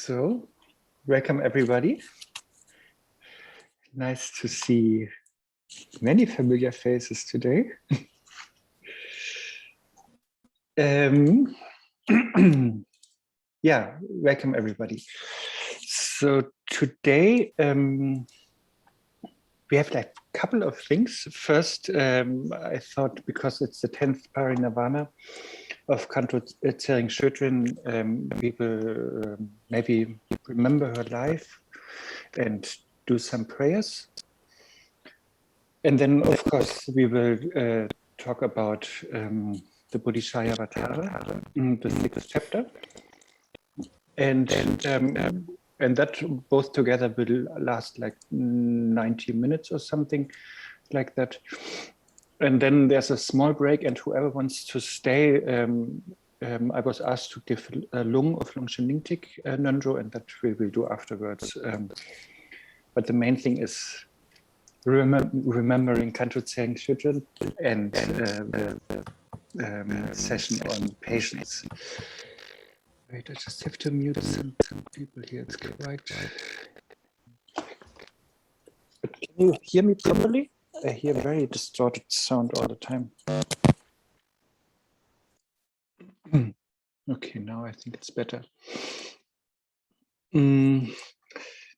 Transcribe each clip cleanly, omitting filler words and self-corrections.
So, welcome everybody. Nice to see many familiar faces today. Yeah, welcome everybody. So today we have like a couple of things. First, I thought because it's the 10th parinirvana of Kanto Tsering Shödrin, we will maybe remember her life and do some prayers. And then, of course, we will talk about the Bodhicharyavatar, the 6th chapter. And that both together will last like 90 minutes or something like that. And then there's a small break, and whoever wants to stay, I was asked to give a Lung of Longchen Ningtik Nönjo, and that we will do afterwards. But the main thing is remembering Kanto Tsering Shödrin and the session on patience. Wait, I just have to mute some people here. It's quite. But can you hear me properly? I hear very distorted sound all the time. Okay, now I think it's better.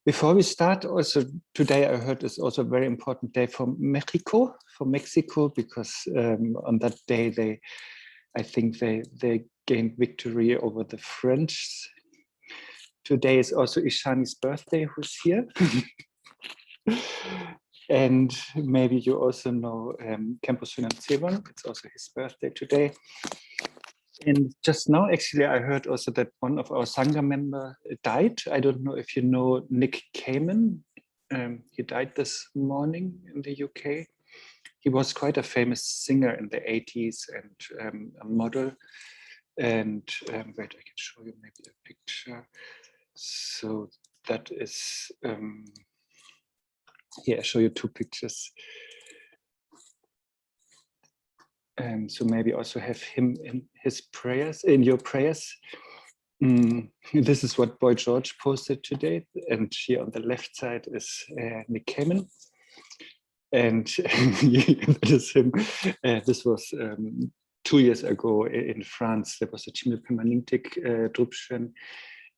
Before we start, also today I heard is also a very important day for Mexico, because on that day I think they gained victory over the French. Today is also Ishani's birthday, who's here. And maybe you also know Khenpo Sunan Tsewon. It's also his birthday today. And just now, actually, I heard also that one of our Sangha members died. I don't know if you know Nick Kamen. He died this morning in the UK. He was quite a famous singer in the 80s and a model. And wait, I can show you maybe a picture. So that is, here, I show you two pictures. So maybe also have him in his prayers, in your prayers. This is what Boy George posted today. And here on the left side is Nick Kamen. And that is him. This was 2 years ago in France. There was a Chimil Permanentic Drupchen.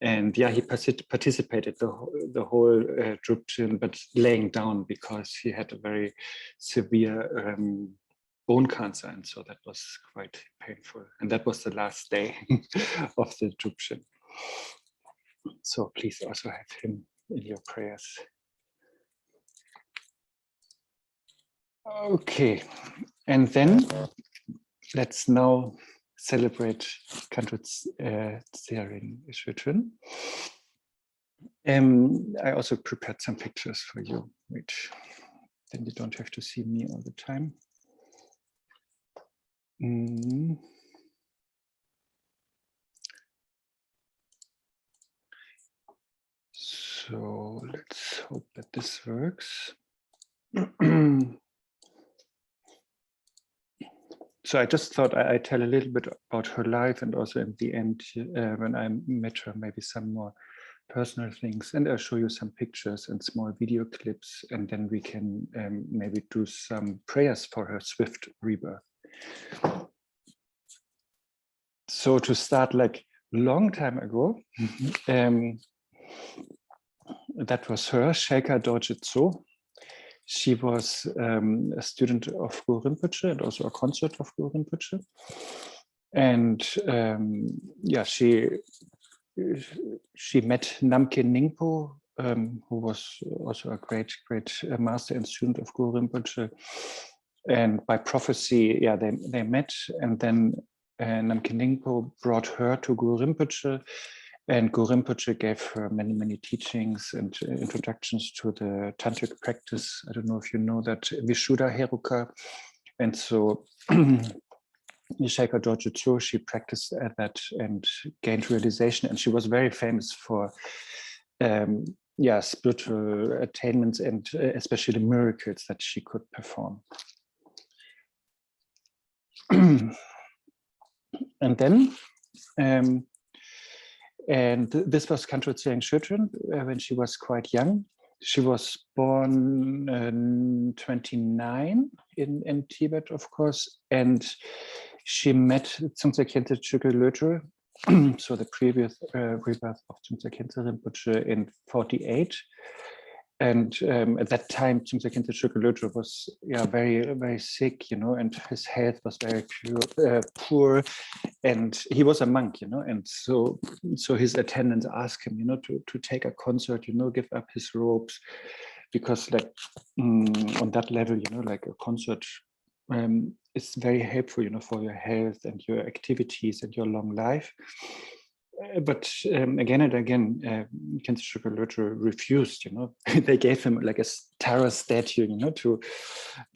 And yeah, he participated the whole Drupchen, but laying down because he had a very severe bone cancer, and so that was quite painful. And that was the last day of the Drupchen. So please also have him in your prayers. Okay, and then let's now celebrate Kanto Tsering Shödrin. I also prepared some pictures for you, which then you don't have to see me all the time. So let's hope that this works. So I just thought I'd tell a little bit about her life, and also in the end, when I met her, maybe some more personal things, and I'll show you some pictures and small video clips, and then we can maybe do some prayers for her swift rebirth. So to start, like long time ago, that was her, Shelka Dorje Tso. She was a student of Guru Rinpoche and also a consort of Guru Rinpoche. And yeah, she met Namkhe Ningpo, who was also a great master and student of Guru Rinpoche. And by prophecy, yeah, they met, and then Namkhe Ningpo brought her to Guru Rinpoche, and Guru Rinpoche gave her many teachings and introductions to the tantric practice. I don't know if you know that, Vishuddha Heruka. And so Shelka Dorje Tso, she practiced at that and gained realization, and she was very famous for spiritual attainments and especially miracles that she could perform. And then And this was Kantro Tsering Shödrön when she was quite young. She was born in 29 in Tibet, of course, and she met Tsongtse Khyentse Chökyi Lödrö, so the previous rebirth of Tsongtse Khyentse Rinpoche in 48. And at that time, Tsongtse Khyentse Chökyi Lödrö was very, very sick, and his health was very poor. And he was a monk, and so his attendants asked him, to take a concert, give up his robes, because on that level, like a concert is very helpful, for your health and your activities and your long life. But again and again, Khyentse Chökyi Lödrö refused. They gave him like a Tara statue, to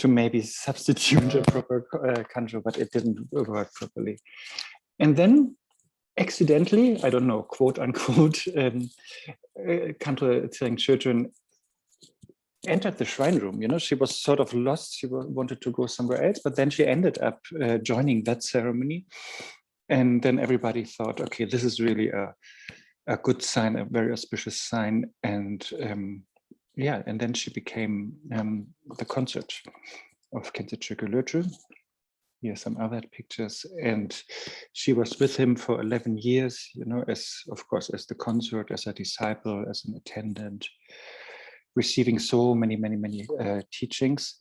maybe substitute a proper kanjo, but it didn't work properly. And then, accidentally, I don't know, quote unquote, Kantro Tsering Shödrön entered the shrine room. She was sort of lost. She wanted to go somewhere else, but then she ended up joining that ceremony. And then everybody thought, okay, this is really a good sign, a very auspicious sign. And and then she became the consort of Khyentse Chökyi Lödrö. Here are some other pictures. And she was with him for 11 years, as, of course, as the consort, as a disciple, as an attendant, receiving so many teachings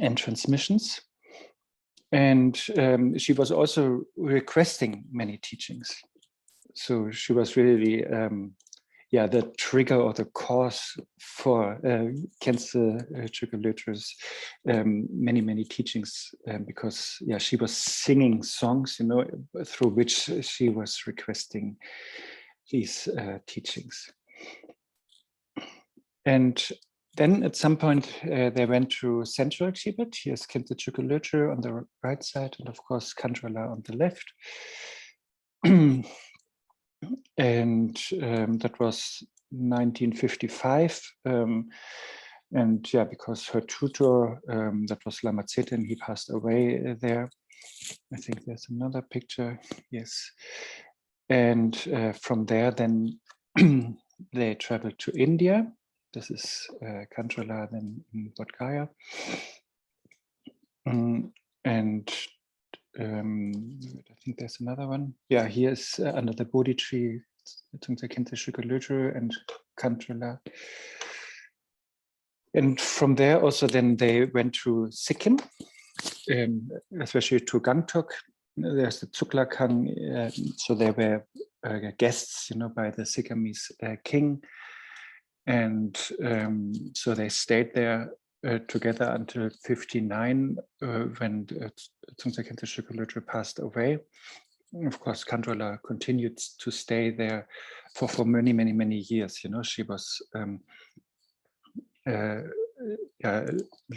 and transmissions. And she was also requesting many teachings. So she was really, the trigger or the cause for Khyentse Chökyi Lödrö's many teachings, because she was singing songs, through which she was requesting these teachings. And then at some point they went to central Tibet. Here's Khyentse Chökyi Lödrö on the right side, and of course Kandrila on the left. And that was 1955. And because her tutor, that was Lama Tsetin, he passed away there. I think there's another picture, yes. And from there, then they traveled to India. This is Kandrila, then in Bodh Gaya. And I think there's another one. Yeah, here's under the Bodhi tree, Tsongtse Khyentse Chökyi Lödrö and Kandrila. And from there also then they went to Sikkim, especially to Gangtok. There's the Tsuklakang, so they were guests, by the Sikkimese king. And so they stayed there together until 59, when Tsongtse Khyentse Chökyi Lödrö passed away. Of course, Kandrila continued to stay there for many years. She was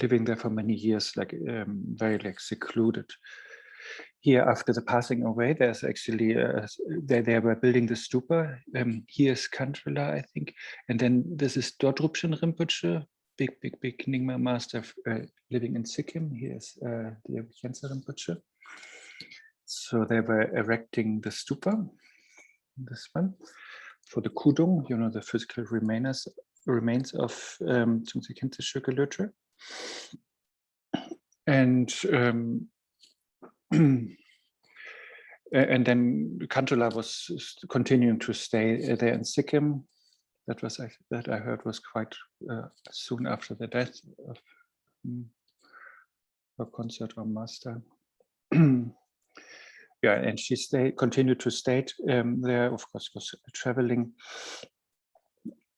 living there for many years, very secluded. Here, after the passing away, there's actually they were building the stupa. Here's Kandrila, I think, and then this is Dodrupchen Rinpoche, big Nyingma master living in Sikkim. Here's the Khyentse Rinpoche. So they were erecting the stupa, this one, for the Kudung, the physical remains of Tsongtse Khyentse Chökyi Lödrö. And then Kandrila was continuing to stay there in Sikkim. That I heard was quite soon after the death of her consort or master. And she continued to stay there. Of course, was traveling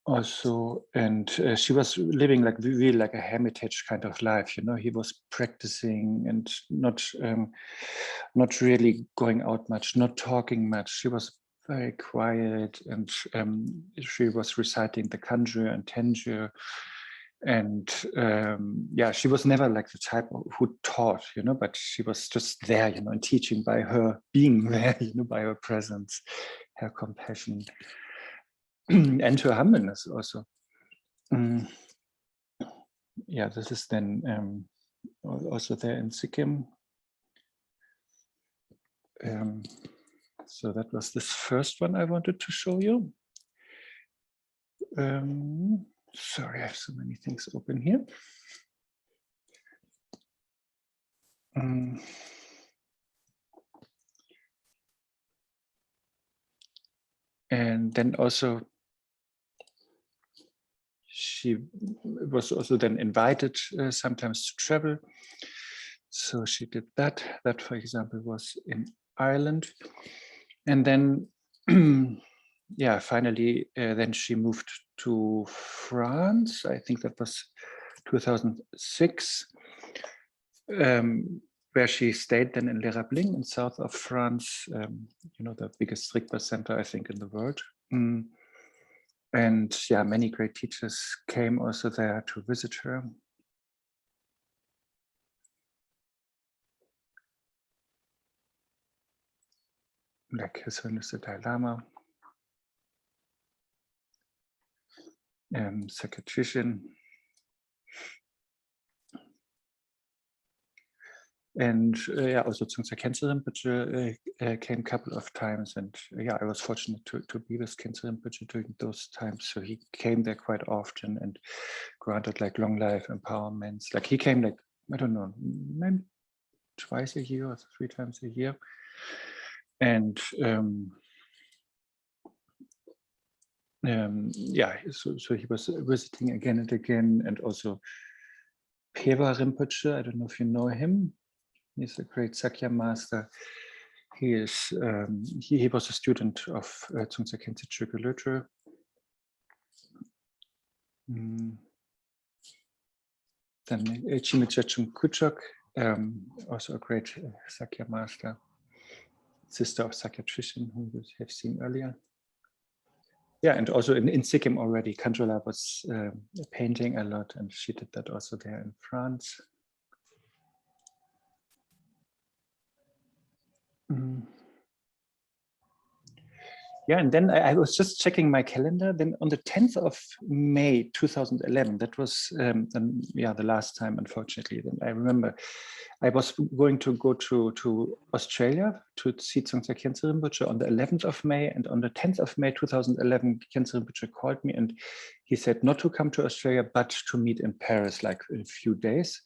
also, and she was living really like a hermitage kind of life. He was practicing and not really going out much, not talking much. She was very quiet, and she was reciting the Kanjur and Tenjur. And she was never like the type who taught, but she was just there, and teaching by her being there, by her presence, her compassion, and her humbleness also. This is then also there in Sikkim. So that was this first one I wanted to show you. Sorry, I have so many things open here. And then also, she was also then invited sometimes to travel. So she did that. That, for example, was in Ireland. And then, yeah, finally, then she moved to France. I think that was 2006, where she stayed then in Les Rablings in south of France, you know, the biggest Rigpa center, I think, in the world. And yeah, many great teachers came also there to visit her. Like His Holiness the Dalai Lama, Secretarian, and yeah, also Tsongtsa Khyentse Rinpoche came a couple of times, and yeah, I was fortunate to be with Khyentse Rinpoche during those times. So he came there quite often and granted like long life empowerments. Like he came like, I don't know, maybe twice a year or 3 times a year. And yeah, so he was visiting again and again, and also Peva Rinpoche, I don't know if you know him. He's a great Sakya master. He is he was a student of Tsongtsa Khyentse Chökyi. Then Chimichachum Kuchok, also a great Sakya master, sister of Sakya Trishan, who we have seen earlier. Yeah, and also in Sikkim already, Kanjula was painting a lot, and she did that also there in France. Yeah, and then I was just checking my calendar. Then on the 10th of May 2011, that was then, yeah, the last time, unfortunately. Then I remember I was going to go to Australia to see Tsongtsa Khyentse Rinpoche on the 11th of May, and on the 10th of May 2011, Khyentse Rinpoche called me and he said not to come to Australia, but to meet in Paris, like in a few days.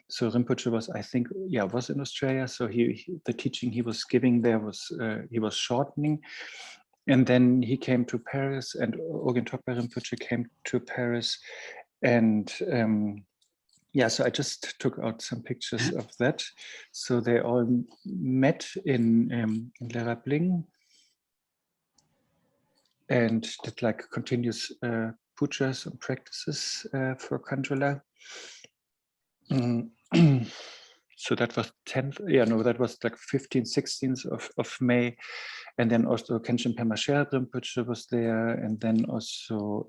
So Rinpoche was, I think, yeah, was in Australia. So the teaching he was giving there was he was shortening. And then he came to Paris, and Ogyen Tokpa Rinpoche came to Paris. And yeah, so I just took out some pictures of that. So they all met in Les Rablings and did like continuous pujas and practices for Kanjula. So that was 10th, yeah, no, that was like 15th, 16th of May. And then also Kenshin Pema Sher Rinpoche was there. And then also,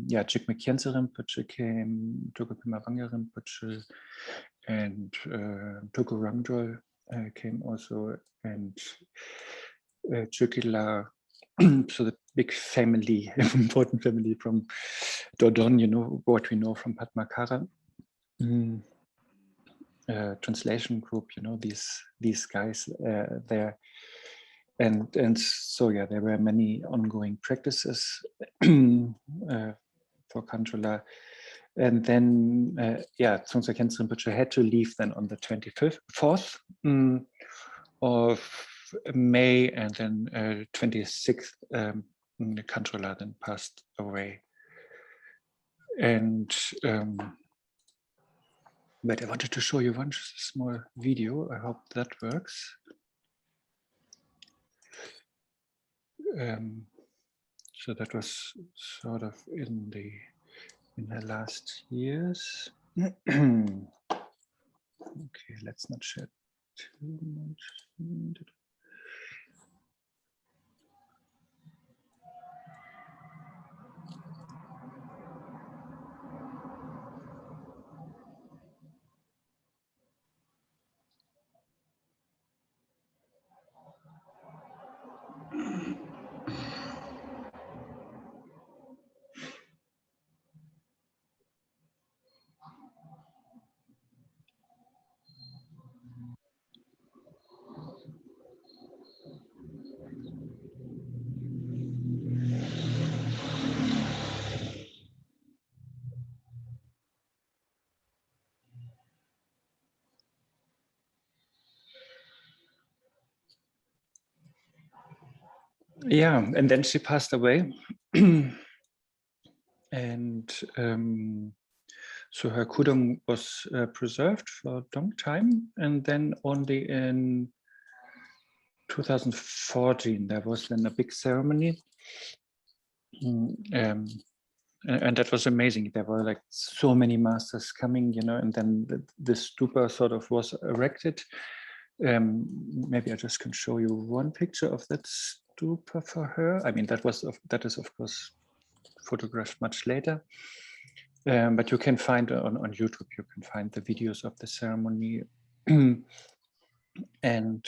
yeah, Jigme Khyentse Rinpoche came, Togo Pema Wangya Rinpoche, and Togo Ramjol came also, and Chökila, so the big family, important family from Dodon, you know, what we know from Padmakara. Translation group, you know, these guys there, and so yeah, there were many ongoing practices for Kanjula, and then yeah, Tsongtsa Khyentse Rinpoche had to leave then on the 24th of May, and then 26th Kanjula then passed away, and but I wanted to show you one small video. I hope that works. So that was sort of in the last years. Okay, let's not share too much. Yeah, and then she passed away. And so her kudung was preserved for a long time, and then only in 2014 there was then a big ceremony, and that was amazing. There were like so many masters coming, you know, and then the stupa sort of was erected. Maybe I just can show you one picture of that stupa for her. I mean, that is of course photographed much later. But you can find on YouTube, you can find the videos of the ceremony. And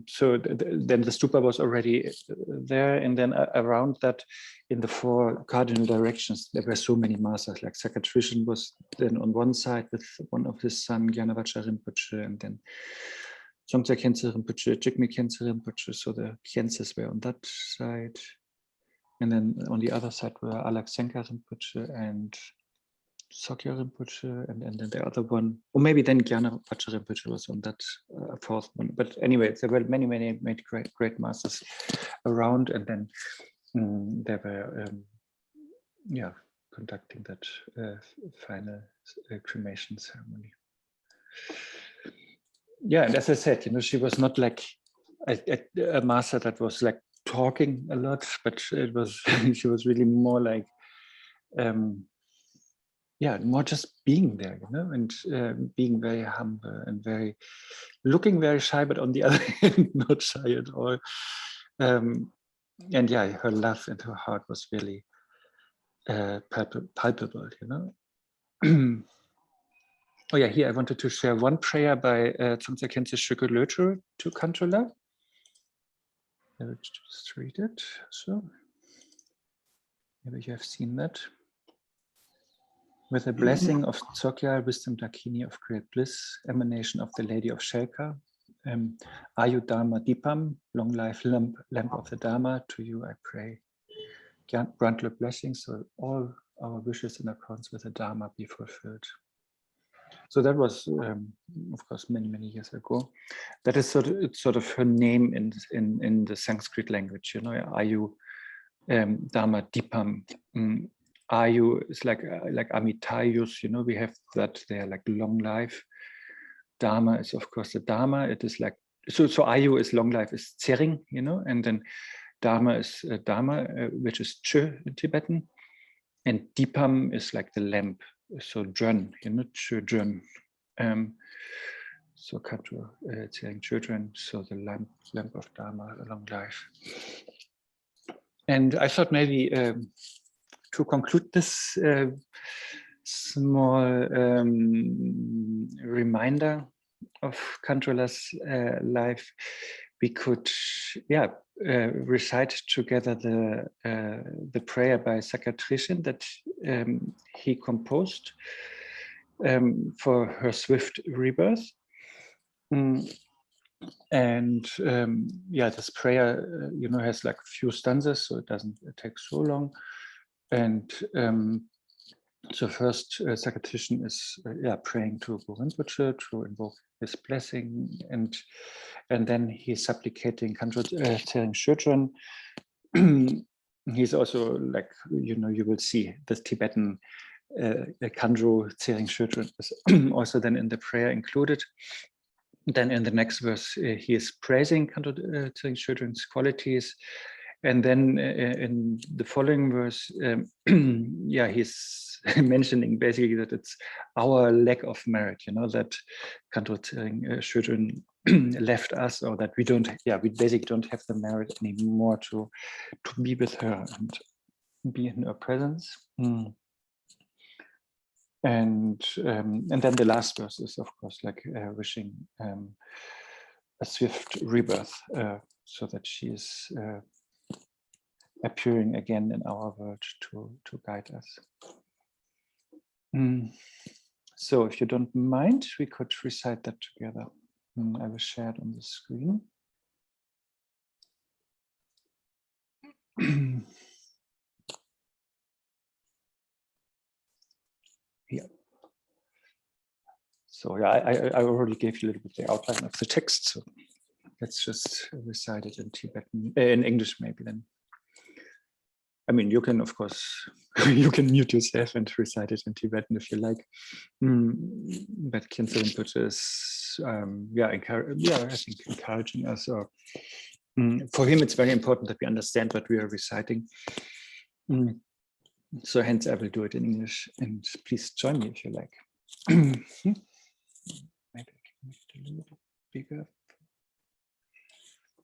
so then the stupa was already there. And then around that, in the 4 cardinal directions, there were so many masters, like Sakatrishan was then on one side with one of his son, Gyanavacha Rinpoche, and then Dzongtse Khyentse Rinpoche, Jigme Khyentse Rinpoche. So the Khyentses were on that side. And then on the other side were Alaksenka Rinpoche and Sokya Rinpoche, and then the other one, or maybe then Gyanavacha Rinpoche was on that 4th one. But anyway, there were many great masters around, and then they were conducting that final cremation ceremony. Yeah, and as I said, you know, she was not like a master that was like talking a lot, but it was she was really more like more just being there, you know, and being very humble and looking very shy, but on the other hand, not shy at all. And yeah, her love and her heart was really palpable, you know. Oh yeah, here I wanted to share one prayer by Dzongtse Khyentse Shökö Lötö to Kantula. I will just read it. So maybe you have seen that. With the blessing of Dzogchen, wisdom Dakini of great bliss, emanation of the Lady of Shelka, Ayu Dharma Dipam, long life lamp of the Dharma, to you I pray. Grant your blessings so all our wishes in accordance with the Dharma be fulfilled. So that was, of course, many years ago. That is sort of her name in the Sanskrit language. You know, Ayu Dharma Dipam. Ayu is like Amitayus, you know, we have that there, like long life. Dharma is, of course, the Dharma. It is like, so Ayu is long life, is Tsering, you know, and then Dharma is Dharma, which is Chö in Tibetan. And Dipam is like the lamp, so Dren, you know, Chö Dren. So Katu Tsering children, so the lamp of Dharma, a long life. And I thought maybe to conclude this small reminder of Kantula's life, we could, recite together the prayer by Sakatrishan that he composed for her swift rebirth. And this prayer, you know, has like a few stanzas, so it take so long. And so first, Sakatrishan is praying to Guru Rinpoche to invoke his blessing, and then he's supplicating Kandro Tsering Shödran. He's also like, you know, you will see the Tibetan Kandro Tsering Shödran is also then in the prayer included. Then in the next verse, he is praising Kandro Tsering Shödran's qualities. And then in the following verse, he's mentioning basically that it's our lack of merit, you know, that Kandro Tsering Shödran left us, or that we basically don't have the merit anymore to be with her and be in her presence. And then the last verse is, of course, like wishing a swift rebirth, so that she is appearing again in our world to guide us. So if you don't mind, we could recite that together. I will share it on the screen. Yeah. So I already gave you a little bit the outline of the text. So let's just recite it in Tibetan, in English maybe then. I mean, you can, of course, you can mute yourself and recite it in Tibetan if you like. But Khyentse Rinpoche is, I think encouraging us. Or, for him, it's very important that we understand what we are reciting. So hence, I will do it in English, and please join me if you like. Maybe I can make it a little bit bigger.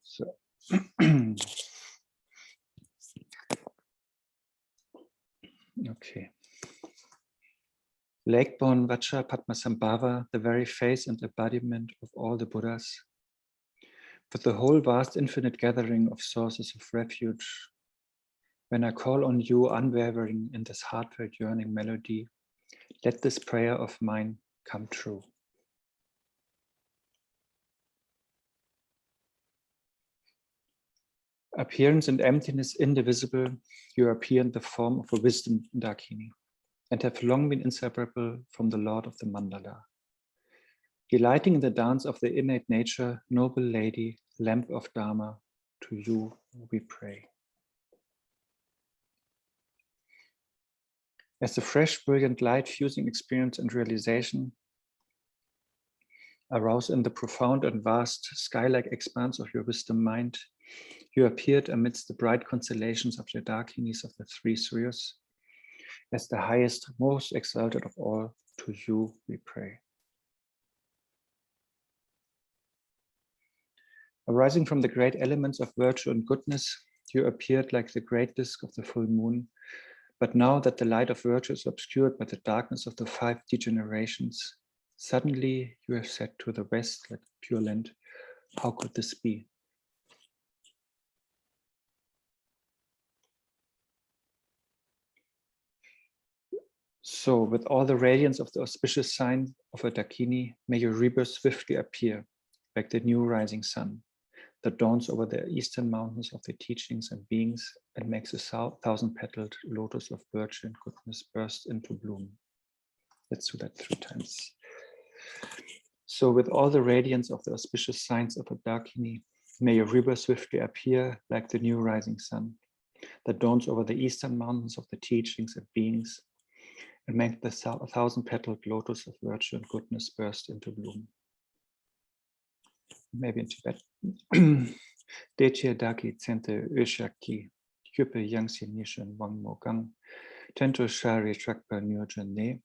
So. Okay. Lake-born Vajra Padmasambhava, the very face and embodiment of all the Buddhas, with the whole vast infinite gathering of sources of refuge, when I call on you unwavering in this heartfelt yearning melody, let this prayer of mine come true. Appearance and emptiness indivisible, you appear in the form of a wisdom Dakini, and have long been inseparable from the Lord of the Mandala. Delighting in the dance of the innate nature, noble lady, lamp of Dharma, to you we pray. As the fresh, brilliant light fusing experience and realization arouse in the profound and vast sky-like expanse of your wisdom mind, you appeared amidst the bright constellations of the Dakinis of the three spheres. As the highest, most exalted of all, to you we pray. Arising from the great elements of virtue and goodness, you appeared like the great disk of the full moon. But now that the light of virtue is obscured by the darkness of the 5 degenerations, suddenly you have set to the west like pure land. How could this be? So with all the radiance of the auspicious sign of a Dakini, may your rebirth swiftly appear, like the new rising sun, that dawns over the eastern mountains of the teachings and beings and makes a 1,000-petaled lotus of virtue and goodness burst into bloom. Let's do that 3 times. So with all the radiance of the auspicious signs of a Dakini, may your rebirth swiftly appear, like the new rising sun, that dawns over the eastern mountains of the teachings and beings and make the 1,000-petaled lotus of virtue and goodness burst into bloom. Maybe in Tibet. Dechia Daki Tsente Ushaki, Hyupe Yangsi Nishan Wang Mogang, Tento Shari Trakpa Nyurjan Ne,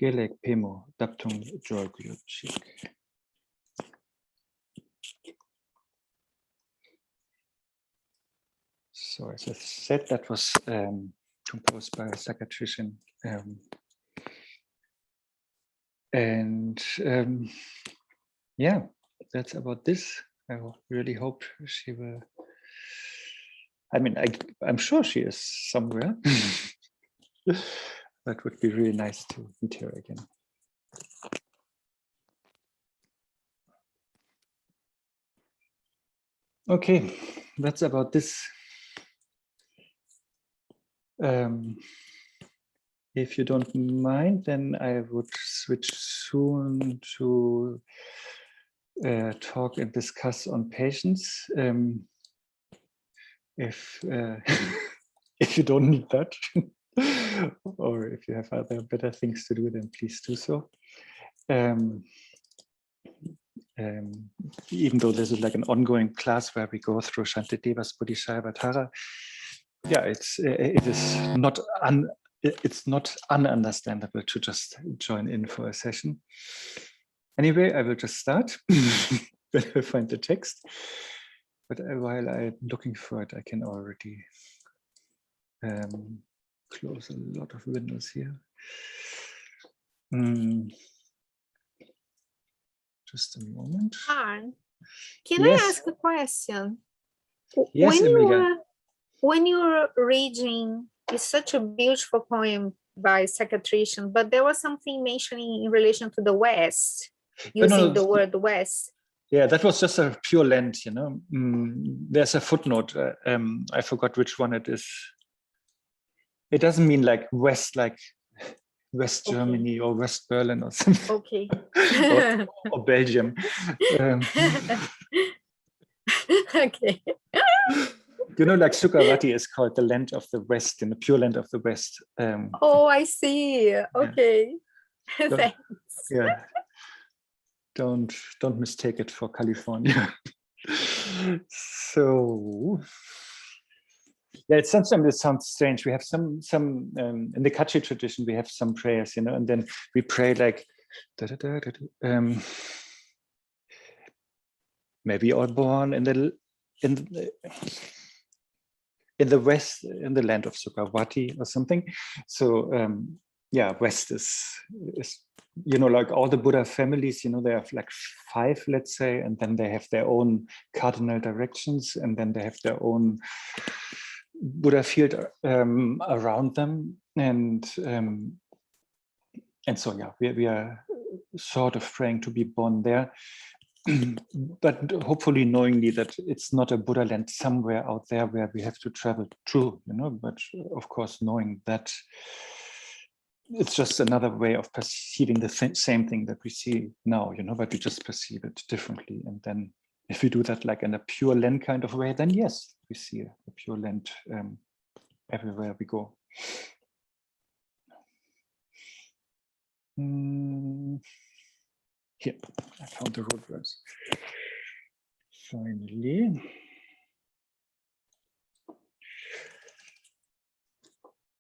Gelek Pemo Daptung Jorgluchik. So as I said, that was composed by a Sakatrician. Yeah, that's about this. I really hope she will. I mean, I'm sure she is somewhere. That would be really nice to meet her again. Okay, that's about this. If you don't mind, then I would switch soon to talk and discuss on patience. If if you don't need that, or if you have other better things to do, then please do so. Even though this is like an ongoing class where we go through Shantideva's Bodhicharyavatarā, yeah, it is not it's not ununderstandable to just join in for a session. Anyway, I will just start when I find the text. But while I'm looking for it, I can already close a lot of windows here. Just a moment. Arne, can Yes. I ask a question? Yes, when you're reading, it's such a beautiful poem by Sakatrician, but there was something mentioning in relation to the West, using the word West. Yeah, that was just a pure Lent, you know. There's a footnote. I forgot which one it is. It doesn't mean like West, like West Germany or West Berlin or something. Okay. or Belgium. Okay. Like Sukhavati is called the land of the West, in the pure land of the West. Oh, I see. Okay. Yeah. Thanks. Yeah. Don't mistake it for California. So yeah, it sounds strange. We have some in the Kachi tradition, we have some prayers, and then we pray like maybe all born in the West, in the land of Sukhavati or something. So yeah, West is like all the Buddha families, they have like 5, let's say, and then they have their own cardinal directions, and then they have their own Buddha field around them, and so yeah, we are sort of praying to be born there, but hopefully knowingly that it's not a Buddha land somewhere out there where we have to travel to, but of course knowing that it's just another way of perceiving the same thing that we see now, but we just perceive it differently. And then if we do that like in a pure land kind of way, then yes, we see a pure land everywhere we go. Here, I found the root verse. Finally.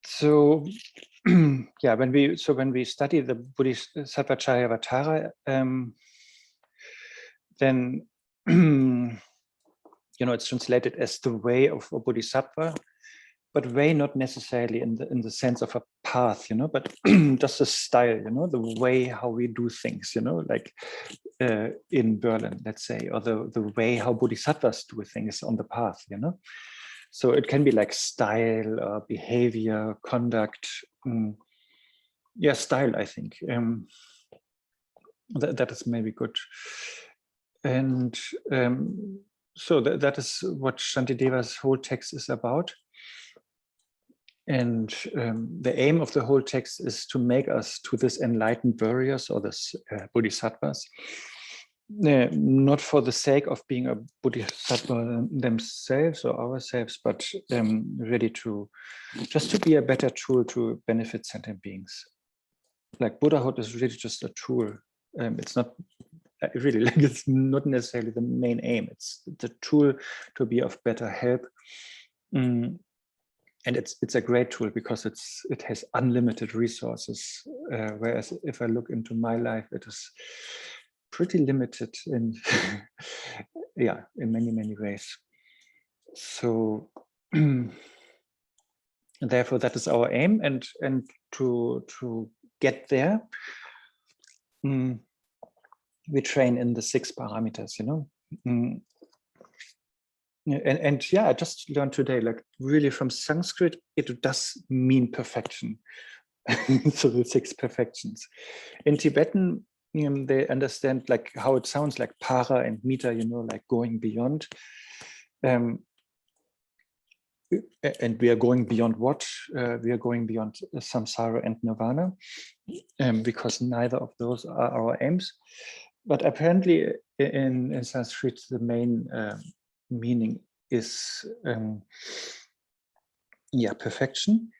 So yeah, when we study the Bodhicharyavatarā, then it's translated as the way of a bodhisattva, but way not necessarily in the sense of a path, but just a style, the way how we do things, like in Berlin, let's say, or the way how bodhisattvas do things on the path, So it can be like style, behavior, conduct. Yeah, style, I think. That is maybe good. And so that is what Shantideva's whole text is about. And the aim of the whole text is to make us to this enlightened warriors or this bodhisattvas, not for the sake of being a bodhisattva themselves or ourselves, but ready to be a better tool to benefit sentient beings. Like Buddhahood is really just a tool. It's not really like it's not necessarily the main aim. It's a tool to be of better help. And it's a great tool because it has unlimited resources. Whereas if I look into my life, it is pretty limited in yeah, in many ways. So therefore that is our aim, and to get there, we train in the 6 paramitas, And yeah, I just learned today, like really from Sanskrit, it does mean perfection. So the 6 perfections. In Tibetan, they understand like how it sounds like para and mita, like going beyond. And we are going beyond what? We are going beyond samsara and nirvana, because neither of those are our aims. But apparently in Sanskrit, the main meaning is perfection.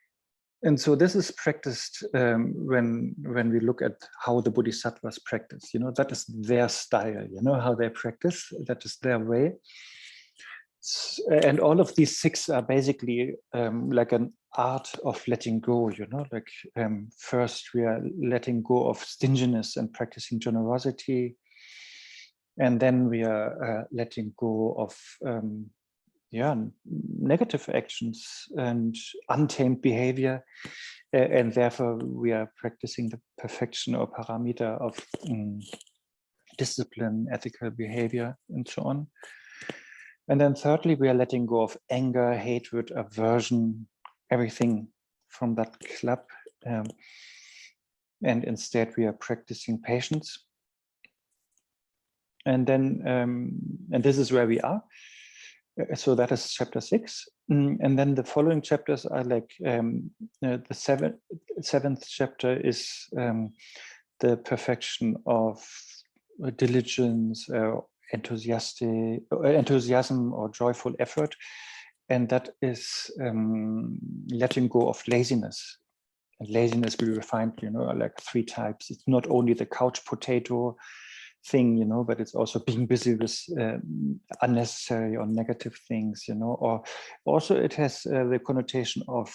And so this is practiced when we look at how the bodhisattvas practice, that is their style, how they practice, that is their way. And all of these 6 are basically like an art of letting go, like first we are letting go of stinginess and practicing generosity. And then we are letting go of negative actions and untamed behavior. And therefore we are practicing the perfection or paramita of discipline, ethical behavior, and so on. And then thirdly, we are letting go of anger, hatred, aversion, everything from that club. And instead we are practicing patience. And then, and this is where we are. So that is chapter 6. And then the following chapters are like, the seventh chapter is the perfection of diligence, enthusiasm or joyful effort. And that is letting go of laziness. And laziness we refined, like 3 types. It's not only the couch potato thing, but it's also being busy with unnecessary or negative things, or also it has the connotation of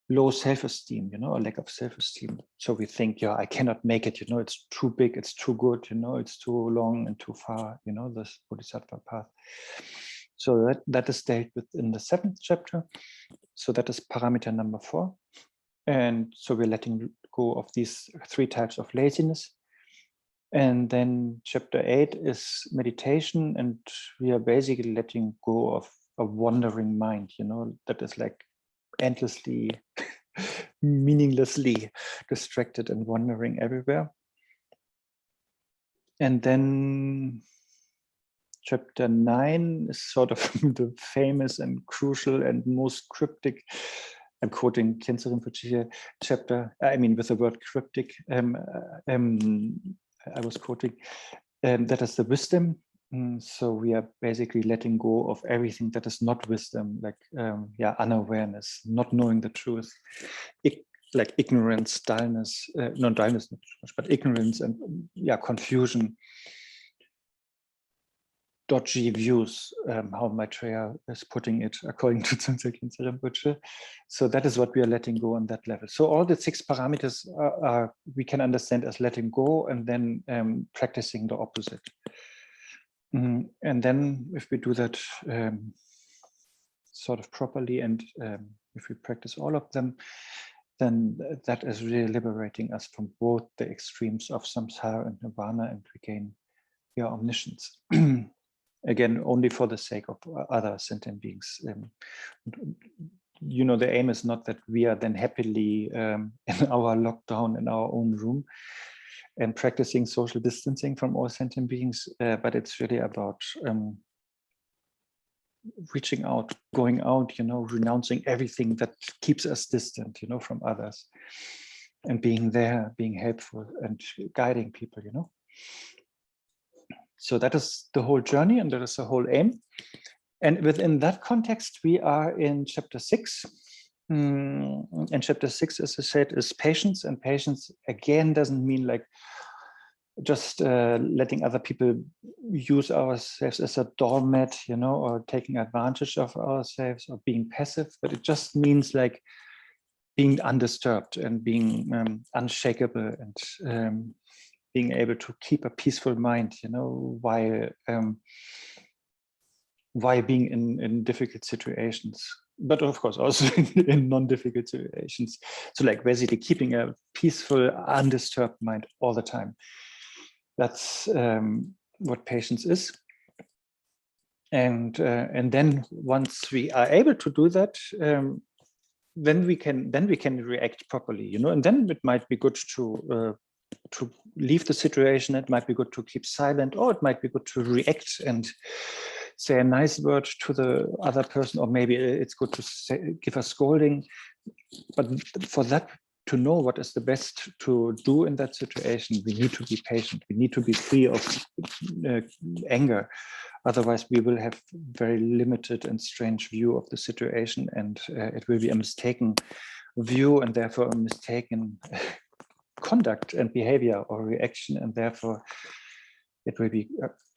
low self-esteem, or lack of self-esteem. So we think, yeah, I cannot make it, it's too big, it's too good, it's too long and too far, this Bodhisattva path. So that is dealt with in the 7th chapter. So that is paramita number 4. And so we're letting go of these 3 types of laziness. And then chapter 8 is meditation, and we are basically letting go of a wandering mind, that is like endlessly, meaninglessly distracted and wandering everywhere. And then chapter 9 is sort of the famous and crucial and most cryptic, I'm quoting Khyentse Rinpoche here, chapter, I mean with the word cryptic, I was quoting, that is the wisdom. So we are basically letting go of everything that is not wisdom, like unawareness, not knowing the truth, like ignorance, dullness, not dullness, not too much, but ignorance and confusion, dodgy views, how Maitreya is putting it, according to Khyentse Rinpoche. So that is what we are letting go on that level. So all the 6 parameters are we can understand as letting go, and then practicing the opposite. And then if we do that sort of properly, and if we practice all of them, then that is really liberating us from both the extremes of samsara and nirvana, and we gain omniscience. Again, only for the sake of other sentient beings. The aim is not that we are then happily in our lockdown in our own room and practicing social distancing from all sentient beings, but it's really about reaching out, going out, renouncing everything that keeps us distant, from others, and being there, being helpful and guiding people, So that is the whole journey, and that is the whole aim. And within that context, we are in chapter 6. And chapter 6, as I said, is patience. And patience, again, doesn't mean like just letting other people use ourselves as a doormat, or taking advantage of ourselves or being passive. But it just means like being undisturbed and being unshakable, and being able to keep a peaceful mind, while being in difficult situations, but of course also in non-difficult situations. So like basically keeping a peaceful, undisturbed mind all the time. That's what patience is. And then once we are able to do that, then we can react properly, and then it might be good to leave the situation. It might be good to keep silent, or it might be good to react and say a nice word to the other person, or maybe it's good to give a scolding. But for that, to know what is the best to do in that situation, we need to be patient. We need to be free of anger. Otherwise, we will have very limited and strange view of the situation, and it will be a mistaken view, and therefore a mistaken conduct and behavior or reaction, and therefore it will be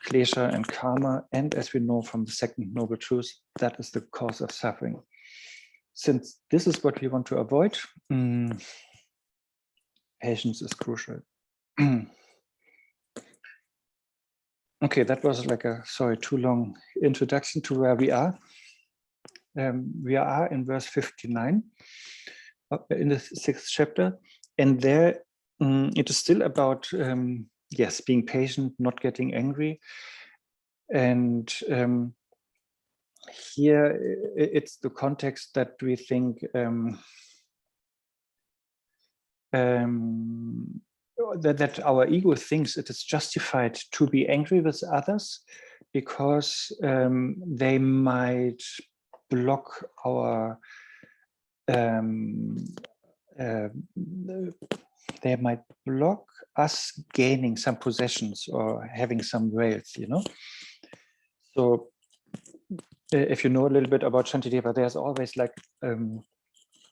klesha and karma. And as we know from the second noble truth, that is the cause of suffering. Since this is what we want to avoid, patience is crucial. Okay, that was like a, too long introduction to where we are. We are in verse 59 in the 6th chapter, and there it is still about being patient, not getting angry. And here it's the context that we think that our ego thinks it is justified to be angry with others because they might block our they might block us gaining some possessions or having some wealth, you know. So if you know a little bit about Shantideva, there's always like,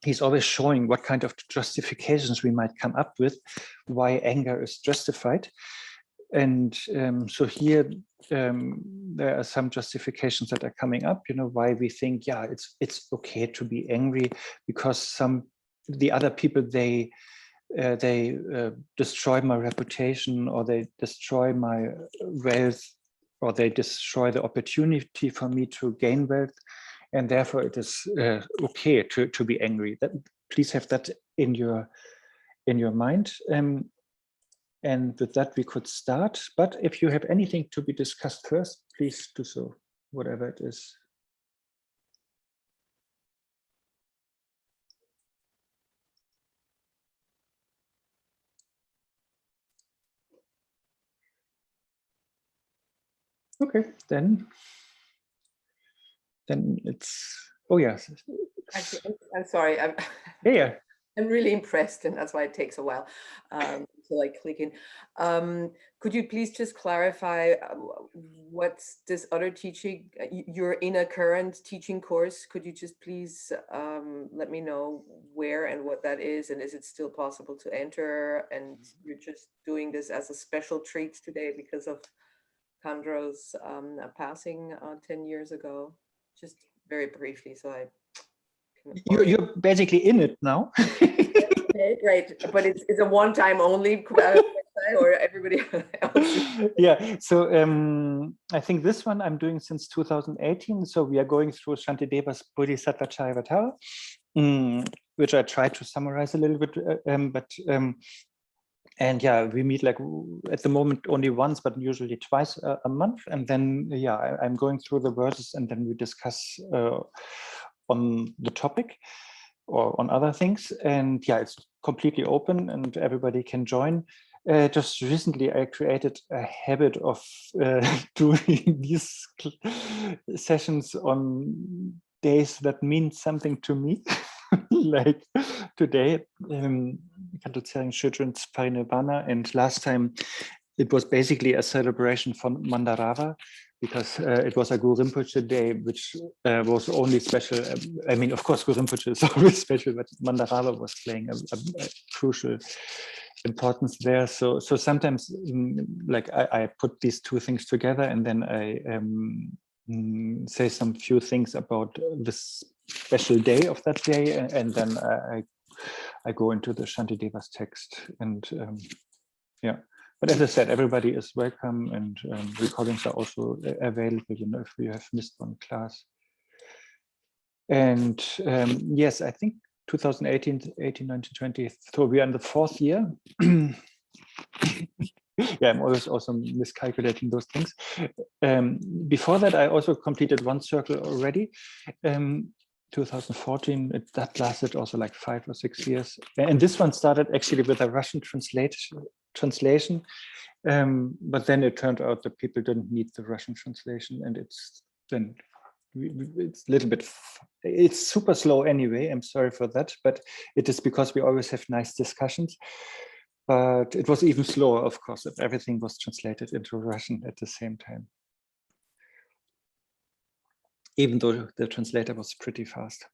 he's always showing what kind of justifications we might come up with, why anger is justified. And so here there are some justifications that are coming up, you know, why we think, yeah, it's okay to be angry because the other people, they destroy my reputation, or they destroy my wealth, or they destroy the opportunity for me to gain wealth, and therefore it is okay to be angry. Please have that in your mind. And with that, we could start. But if you have anything to be discussed first, please do so, whatever it is. Okay, then it's, oh yes. Actually, I'm sorry. Yeah. I'm really impressed, and that's why it takes a while to like click in. Could you please just clarify what's this other teaching? You're in a current teaching course. Could you just please let me know where and what that is, and is it still possible to enter? And you're just doing this as a special treat today because of Kandro's passing 10 years ago. Just very briefly, so I can. You're basically in it now. Okay, great, but it's a one-time only, or everybody else? Yeah, so I think this one I'm doing since 2018. So we are going through Shantideva's Bodhisattva, which I tried to summarize a little bit, and yeah, we meet like at the moment only once, but usually twice a month. And then, yeah, I'm going through the verses, and then we discuss on the topic or on other things. And yeah, it's completely open and everybody can join. Just recently, I created a habit of doing these sessions on days that mean something to me. Like today, Kanto children's Parinirvana, and last time it was basically a celebration for Mandarava, because it was a Guru Rinpoche day, which was only special. I mean, of course, Guru Rinpoche is always special, but Mandarava was playing a crucial importance there. So sometimes, like I put these two things together, and then I say some few things about this special day of that day, and then I go into the Shantideva's text, and yeah. But as I said, everybody is welcome, and recordings are also available, you know, if you have missed one class. And yes, I think 2018, 18, 19, 20, so we are in the 4th year. Yeah, I'm always also miscalculating those things. Before that, I also completed one circle already. 2014, that lasted also like 5 or 6 years. And this one started actually with a Russian translation. But then it turned out that people didn't need the Russian translation, and it's a little bit, it's super slow anyway. I'm sorry for that, but it is because we always have nice discussions. But it was even slower, of course, if everything was translated into Russian at the same time, even though the translator was pretty fast.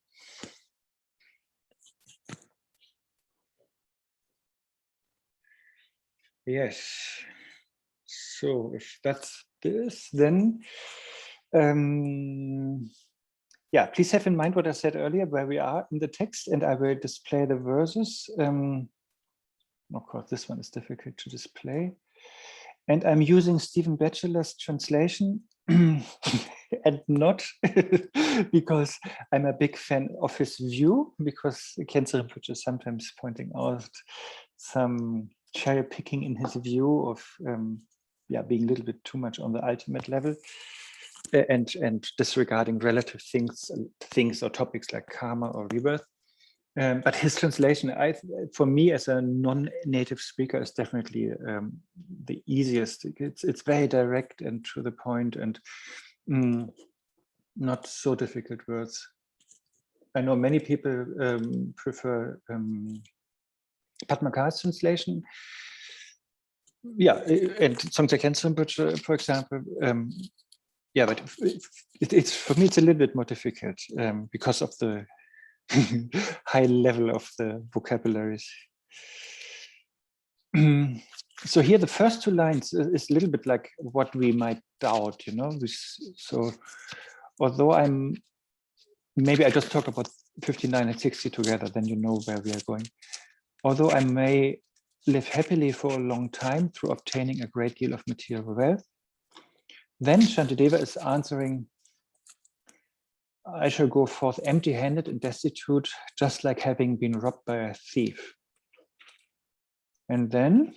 Yes. So if that's this, then yeah, please have in mind what I said earlier, where we are in the text, and I will display the verses. Of course, this one is difficult to display. And I'm using Stephen Batchelor's translation, and not because I'm a big fan of his view, because Khyentse Rinpoche is sometimes pointing out some cherry picking in his view of yeah, being a little bit too much on the ultimate level, and disregarding relative things or topics like karma or rebirth. But his translation, for me as a non-native speaker, is definitely the easiest. It's very direct and to the point, and not so difficult words. I know many people prefer Padmakara's translation. Yeah, and Tsongtse Khenchen, for example. Yeah, but it's for me, it's a little bit more difficult because of the high level of the vocabularies. So here, the first two lines is a little bit like what we might doubt, you know. So although maybe I just talk about 59 and 60 together, then you know where we are going. Although I may live happily for a long time through obtaining a great deal of material wealth, then Shantideva is answering, I shall go forth empty-handed and destitute, just like having been robbed by a thief. And then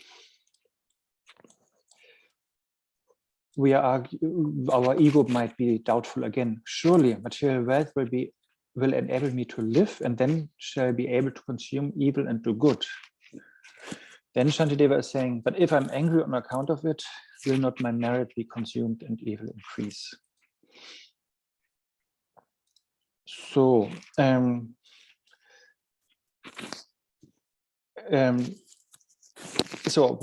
our ego might be doubtful again. Surely material wealth will enable me to live, and then shall I be able to consume evil and do good. Then Shantideva is saying, but if I'm angry on account of it, will not my merit be consumed and evil increase? So, so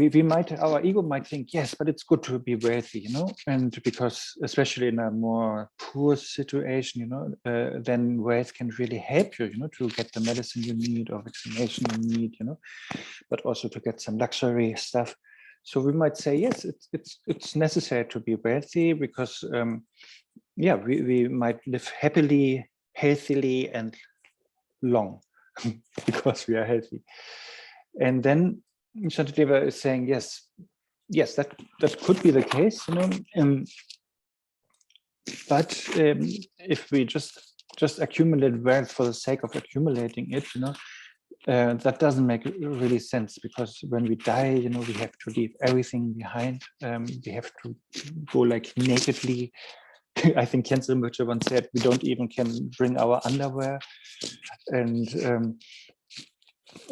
our ego might think, yes, but it's good to be wealthy, you know, and because especially in a more poor situation, you know, then wealth can really help you, you know, to get the medicine you need or vaccination you need, you know, but also to get some luxury stuff. So we might say, yes, it's necessary to be wealthy because, yeah, we might live happily, healthily, and long because we are healthy. And then Shantideva is saying, yes, that could be the case, you know. But if we just accumulate wealth for the sake of accumulating it, you know, that doesn't make really sense, because when we die, you know, we have to leave everything behind. We have to go like nakedly. I think Khenchen Rinpoche once said, we don't even can bring our underwear, and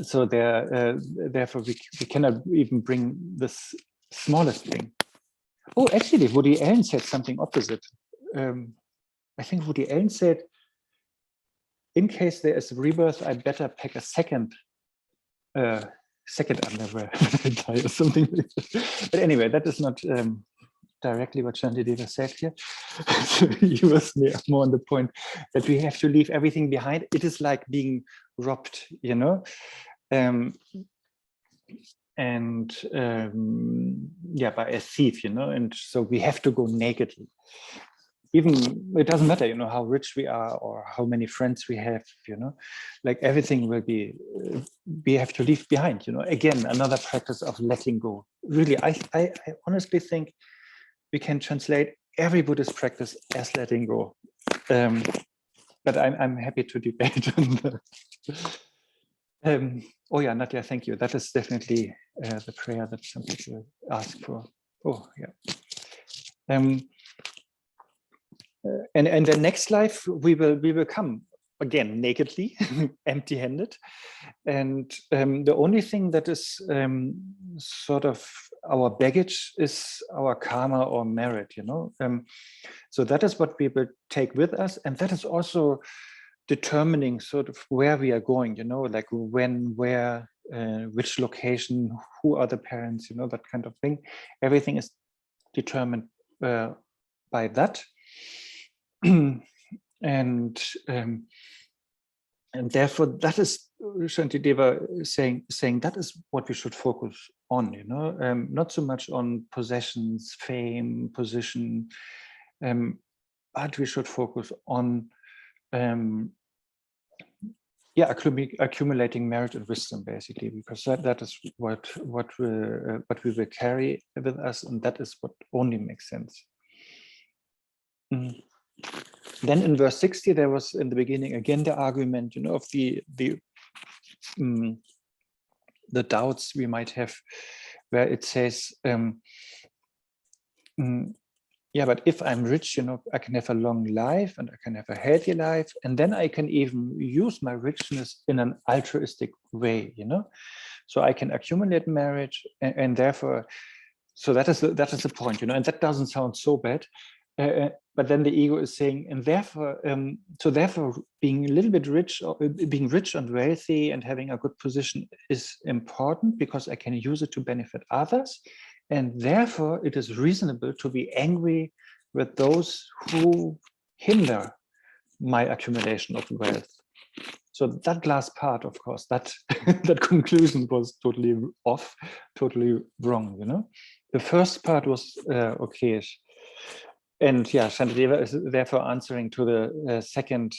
so therefore we cannot even bring this smallest thing. Oh, actually, Woody Allen said something opposite. I think Woody Allen said, in case there is rebirth, I better pack a second underwear or something like that. But anyway, that is not directly what Shantideva said here. So he was more on the point that we have to leave everything behind. It is like being robbed, you know. Yeah, by a thief, you know, and so we have to go nakedly. Even it doesn't matter, you know, how rich we are or how many friends we have, you know, like everything will be, we have to leave behind, you know. Again, another practice of letting go. Really, I honestly think we can translate every Buddhist practice as letting go. But I'm happy to debate on that. Oh yeah, Nadia, thank you. That is definitely the prayer that some people ask for. Oh yeah. And the next life we will come again nakedly, empty-handed, and the only thing that is sort of our baggage is our karma or merit, you know. So that is what we will take with us, and that is also determining sort of where we are going, you know, like when, where, which location, who are the parents, you know, that kind of thing. Everything is determined by that. And therefore that is Shantideva saying that is what we should focus on, you know, not so much on possessions, fame, position, but we should focus on yeah, accumulating merit and wisdom, basically, because that is what we will carry with us, and that is what only makes sense. Then in verse 60, there was in the beginning again the argument, you know, of the doubts we might have, where it says, yeah, but if I'm rich, you know, I can have a long life and I can have a healthy life, and then I can even use my richness in an altruistic way, you know, so I can accumulate marriage, and therefore, so that is the point, you know, and that doesn't sound so bad. but then the ego is saying, and therefore, so therefore, being a little bit rich, or being rich and wealthy, and having a good position is important because I can use it to benefit others, and therefore it is reasonable to be angry with those who hinder my accumulation of wealth. So that last part, of course, that that conclusion was totally off, totally wrong. You know, the first part was okayish, and yeah, Shantideva is therefore answering to the second.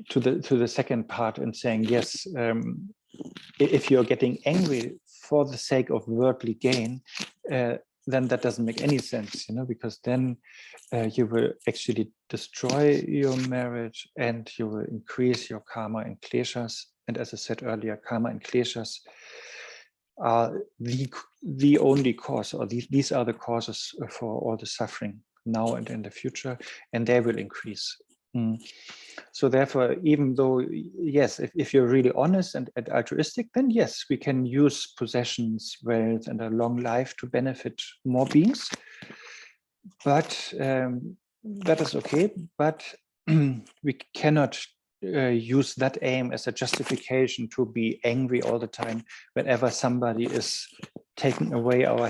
To the second part and saying, yes, if you're getting angry for the sake of worldly gain, then that doesn't make any sense, you know, because then you will actually destroy your marriage and you will increase your karma and kleshas. And as I said earlier, karma and kleshas are the only cause, or these are the causes for all the suffering now and in the future, and they will increase. So therefore, even though, yes, if you're really honest and altruistic, then yes, we can use possessions, wealth, and a long life to benefit more beings. But that is okay. But we cannot use that aim as a justification to be angry all the time whenever somebody is taking away our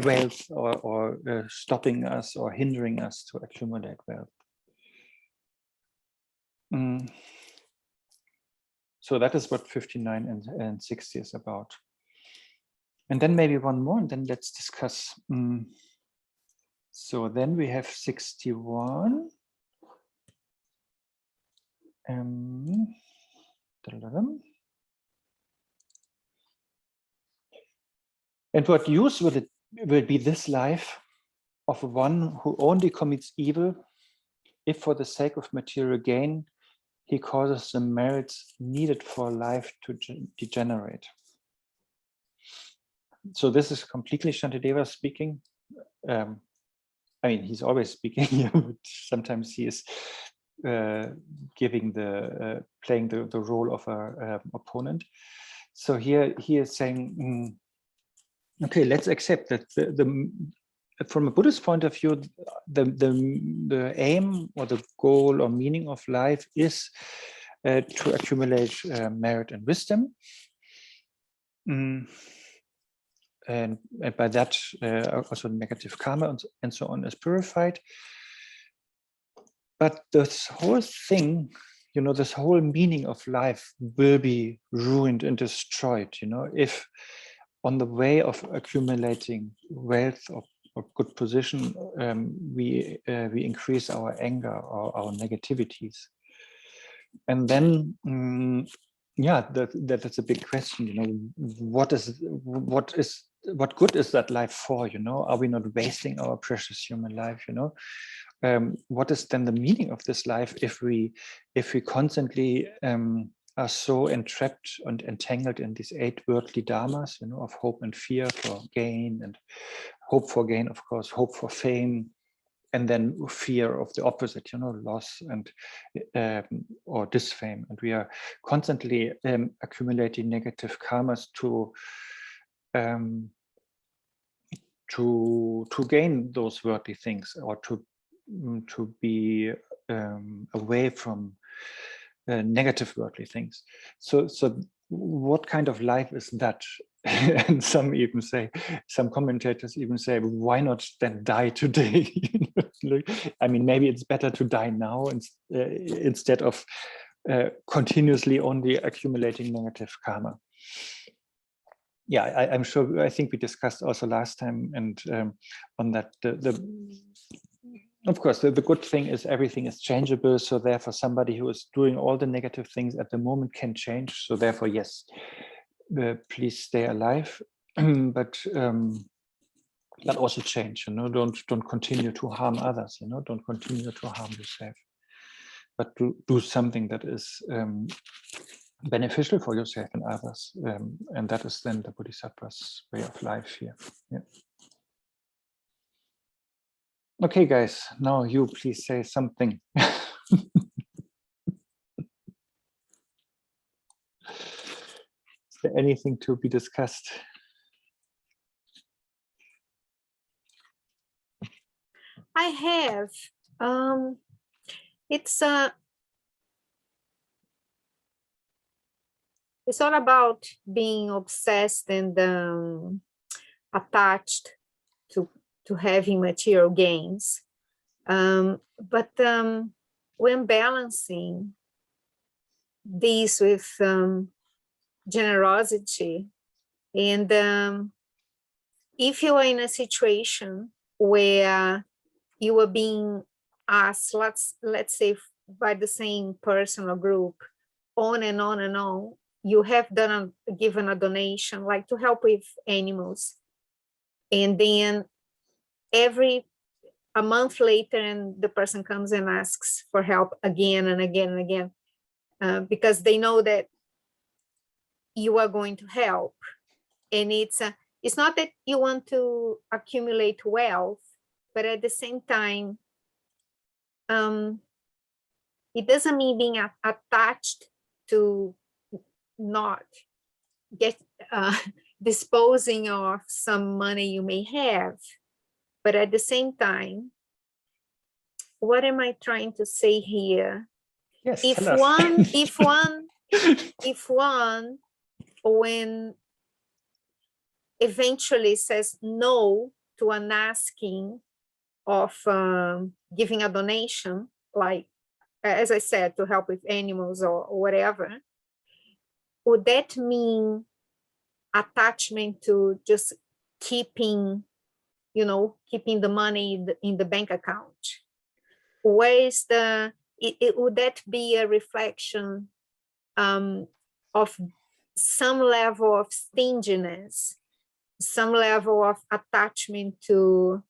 wealth, or stopping us or hindering us to accumulate wealth. So that is what 59 and 60 is about. And then maybe one more, and then let's discuss. So then we have 61. And what use will be this life of one who only commits evil if for the sake of material gain he causes the merits needed for life to degenerate. So this is completely Shantideva speaking. I mean, he's always speaking, but sometimes he is giving playing the role of a opponent. So here he is saying, okay, let's accept that from a Buddhist point of view, the aim or the goal or meaning of life is to accumulate merit and wisdom. And by that, also negative karma and so on is purified. But this whole thing, you know, this whole meaning of life will be ruined and destroyed, you know, if on the way of accumulating wealth or good position, we increase our anger or our negativities. And then, yeah, that's a big question, you know, what good is that life for, you know? Are we not wasting our precious human life, you know? What is then the meaning of this life if we constantly are so entrapped and entangled in these 8 worldly dharmas, you know, of hope and fear for gain, and hope for gain, of course, hope for fame, and then fear of the opposite, you know, loss and or disfame. And we are constantly accumulating negative karmas to gain those worldly things, or to be away from negative worldly things. So what kind of life is that? And some commentators even say, why not then die today? I mean, maybe it's better to die now instead of continuously only accumulating negative karma. Yeah, I'm sure, I think we discussed also last time, and on that, of course, the good thing is everything is changeable. So therefore, somebody who is doing all the negative things at the moment can change. So therefore, yes, please stay alive, but also change. You know, don't continue to harm others. You know, don't continue to harm yourself, but do something that is beneficial for yourself and others, and that is then the Bodhisattva's way of life here. Yeah. Okay, guys, now you please say something. Is there anything to be discussed? I have. It's all about being obsessed and attached to having material gains. But when balancing these with generosity, and if you are in a situation where you are being asked, let's say by the same person or group, on and on and on, you have given a donation, like to help with animals, and then a month later, and the person comes and asks for help again and again and again, because they know that you are going to help. And it's not that you want to accumulate wealth, but at the same time, it doesn't mean being attached to not get disposing of some money you may have. But at the same time, what am I trying to say here? Yes, if one, when eventually says no to an asking of giving a donation, like, as I said, to help with animals or whatever, would that mean attachment to just keeping the money in the bank account? Where is would that be a reflection of some level of stinginess, some level of attachment to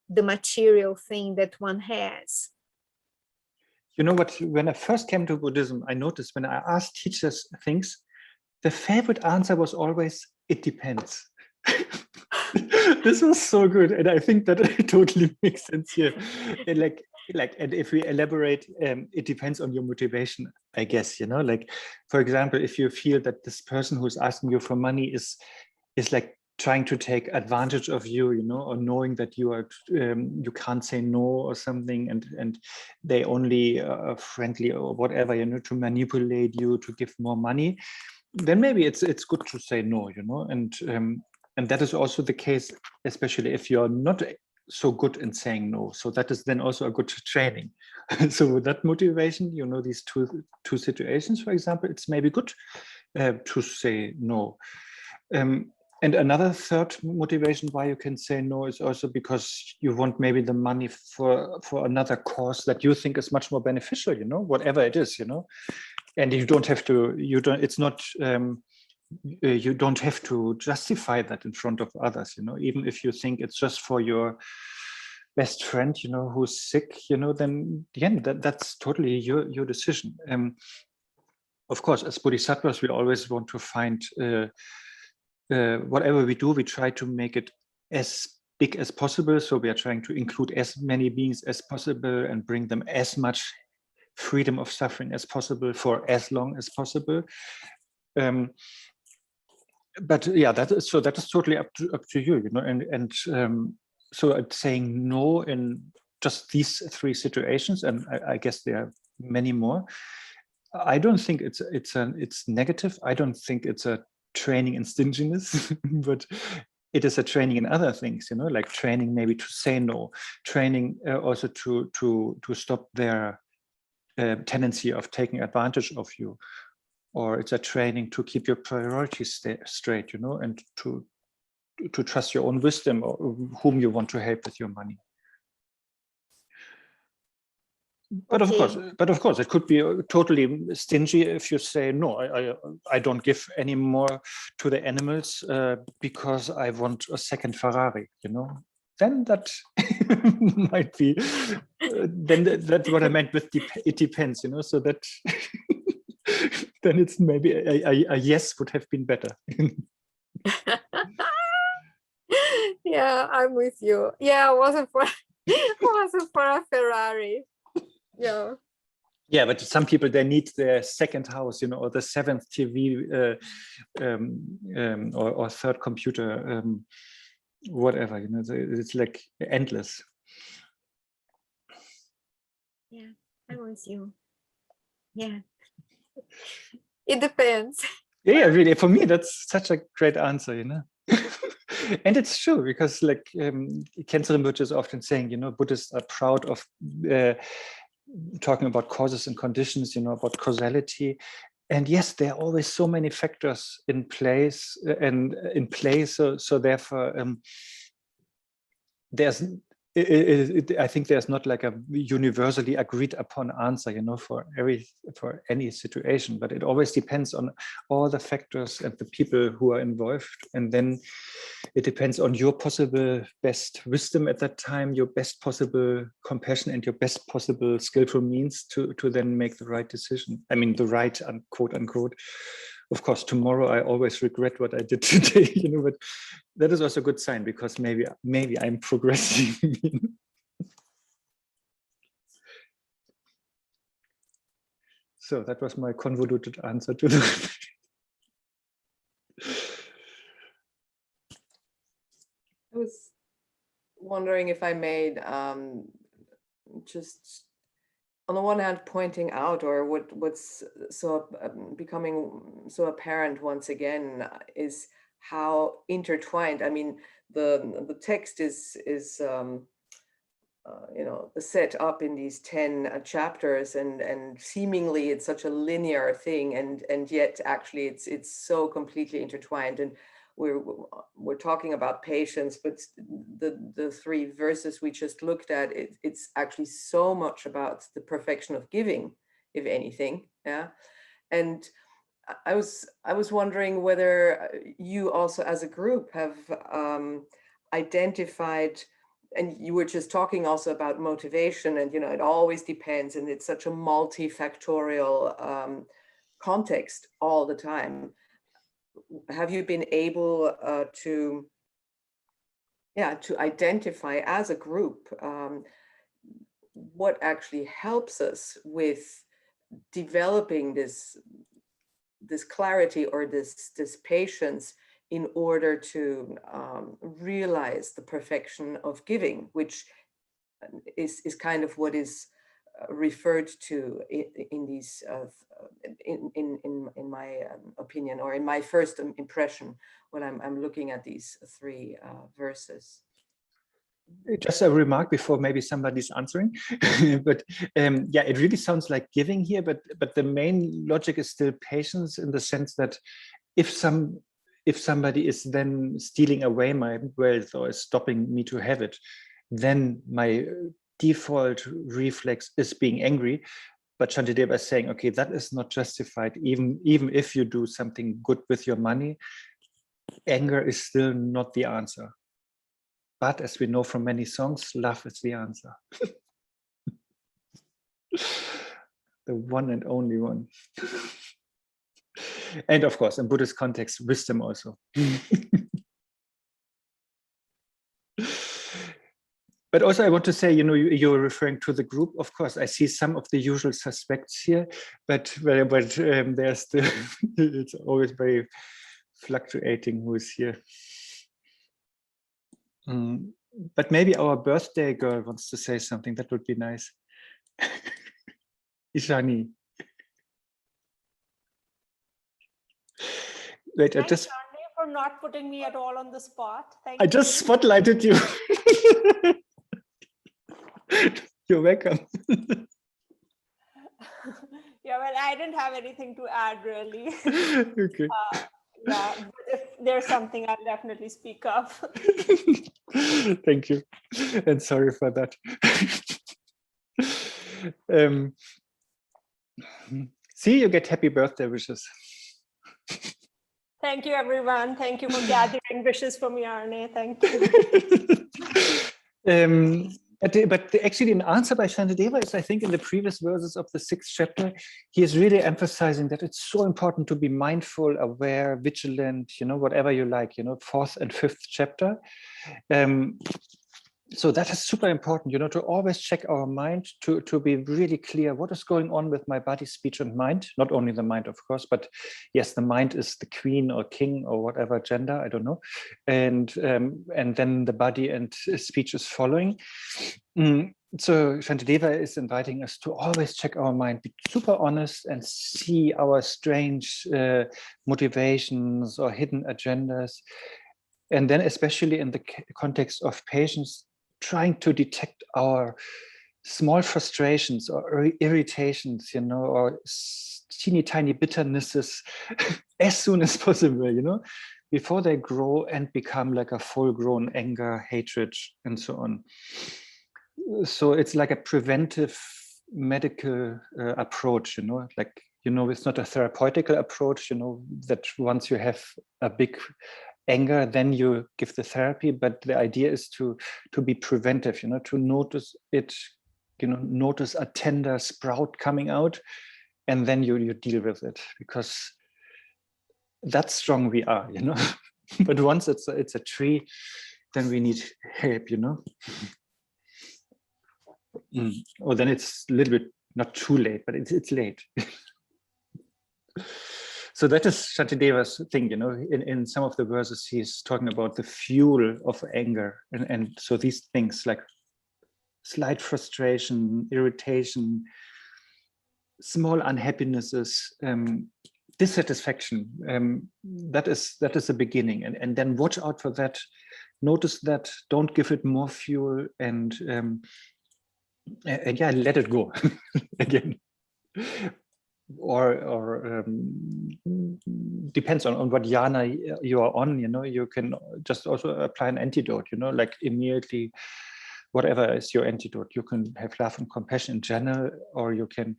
the material thing that one has? You know what, when I first came to Buddhism, I noticed when I asked teachers things, the favorite answer was always, it depends. This was so good. And I think that it totally makes sense here. And and if we elaborate, it depends on your motivation, I guess, like, for example, if you feel that this person who's asking you for money is like trying to take advantage of you, or knowing that you are you can't say no or something, and they only are friendly or whatever, to manipulate you to give more money, then maybe it's good to say no, and that is also the case, especially if you're not so good in saying no. So that is then also a good training. So with that motivation, these two situations, for example, it's maybe good to say no. And another third motivation why you can say no is also because you want maybe the money for another cause that you think is much more beneficial, whatever it is, and you don't have to, it's not, you don't have to justify that in front of others, even if you think it's just for your best friend, who's sick, then again, that's totally your decision. Of course, as bodhisattvas, we always want to find, whatever we do, we try to make it as big as possible. So we are trying to include as many beings as possible and bring them as much freedom of suffering as possible for as long as possible. But yeah, that is totally up to you, and so saying no in just these three situations, and I guess there are many more. I don't think it's negative. I don't think it's a training in stinginess, but it is a training in other things, like training maybe to say no, training also to stop their tendency of taking advantage of you, or it's a training to keep your priorities straight, and to trust your own wisdom or whom you want to help with your money. But okay. Of course, it could be totally stingy if you say no. I don't give any more to the animals because I want a second Ferrari. Then that might be. Then that's what I meant with it depends. So that then it's maybe a yes would have been better. Yeah, I'm with you. Yeah, it wasn't for a Ferrari. Yeah. Yeah, but some people, they need their second house, or the seventh TV or third computer, whatever, it's like endless. Yeah, I was you. Yeah. It depends. Yeah, really. For me, that's such a great answer, you know. And it's true, because like Khyentse Rinpoche is often saying, you know, Buddhists are proud of talking about causes and conditions, you know, about causality. And yes, there are always so many factors in place so therefore there's I think there's not like a universally agreed upon answer, you know, for any situation, but it always depends on all the factors and the people who are involved, and then it depends on your possible best wisdom at that time, your best possible compassion, and your best possible skillful means to then make the right decision. I mean, the right, quote unquote. Of course, tomorrow I always regret what I did today, you know, but that is also a good sign, because maybe I'm progressing. So that was my convoluted answer to the I was wondering if I made just on the one hand pointing out, or what's so becoming so apparent once again is how intertwined. I mean, the text is you know, set up in these 10 chapters, and seemingly it's such a linear thing, and yet actually it's so completely intertwined. And we're talking about patience, but the 3 verses we just looked at, it's actually so much about the perfection of giving, if anything. Yeah. And I was wondering whether you also as a group have identified, and you were just talking also about motivation, and you know, it always depends, and it's such a multifactorial context all the time. Have you been able to identify as a group what actually helps us with developing this clarity, or this patience, in order to realize the perfection of giving, which is kind of what is referred to in these in my opinion, or in my first impression when I'm looking at these 3 verses. Just a remark before maybe somebody's answering, but yeah, it really sounds like giving here, but the main logic is still patience, in the sense that if somebody is then stealing away my wealth or is stopping me to have it, then my default reflex is being angry. But Shantideva is saying, okay, that is not justified. Even if you do something good with your money, anger is still not the answer. But as we know from many songs, love is the answer. The one and only one. And of course, in Buddhist context, wisdom also. But also I want to say, you know, you're referring to the group. Of course, I see some of the usual suspects here, but there's still, it's always very fluctuating who is here. But maybe our birthday girl wants to say something. That would be nice. Ishani. Wait, Thanks, Arne, for not putting me at all on the spot. Thank I you. just spotlighted you. You're welcome. Yeah, well, I didn't have anything to add, really. Okay. Yeah, but if there's something, I'll definitely speak up. Thank you, and sorry for that. See, you get happy birthday wishes. Thank you, everyone. Thank you for gathering wishes for me, Arne. Thank you. But actually, an answer by Shantideva is, I think, in the previous verses of the 6th chapter, he is really emphasizing that it's so important to be mindful, aware, vigilant, you know, whatever you like, you know, 4th and 5th chapter. So that is super important, you know, to always check our mind, to be really clear what is going on with my body, speech, and mind. Not only the mind, of course, but yes, the mind is the queen or king or whatever gender, I don't know. And then the body and speech is following. so Shantideva is inviting us to always check our mind, be super honest, and see our strange motivations or hidden agendas. And then especially in the context of patients, trying to detect our small frustrations or irritations, you know, or teeny tiny bitternesses as soon as possible, you know, before they grow and become like a full-grown anger, hatred, and so on. So it's like a preventive medical approach, you know, like, you know, it's not a therapeutical approach, you know, that once you have a big anger, then you give the therapy, but the idea is to be preventive, you know, to notice it, you know, notice a tender sprout coming out, and then you deal with it, because that's strong we are, you know. But once it's a tree, then we need help, you know. Or then it's a little bit not too late, but it's late. So that is Shantideva's thing, you know. In some of the verses, he's talking about the fuel of anger, and so these things like slight frustration, irritation, small unhappinesses, dissatisfaction. That is the beginning, and then watch out for that. Notice that. Don't give it more fuel, and yeah, let it go again. Or depends on what jhana you are on, you know. You can just also apply an antidote, you know, like immediately, whatever is your antidote. You can have love and compassion in general, or you can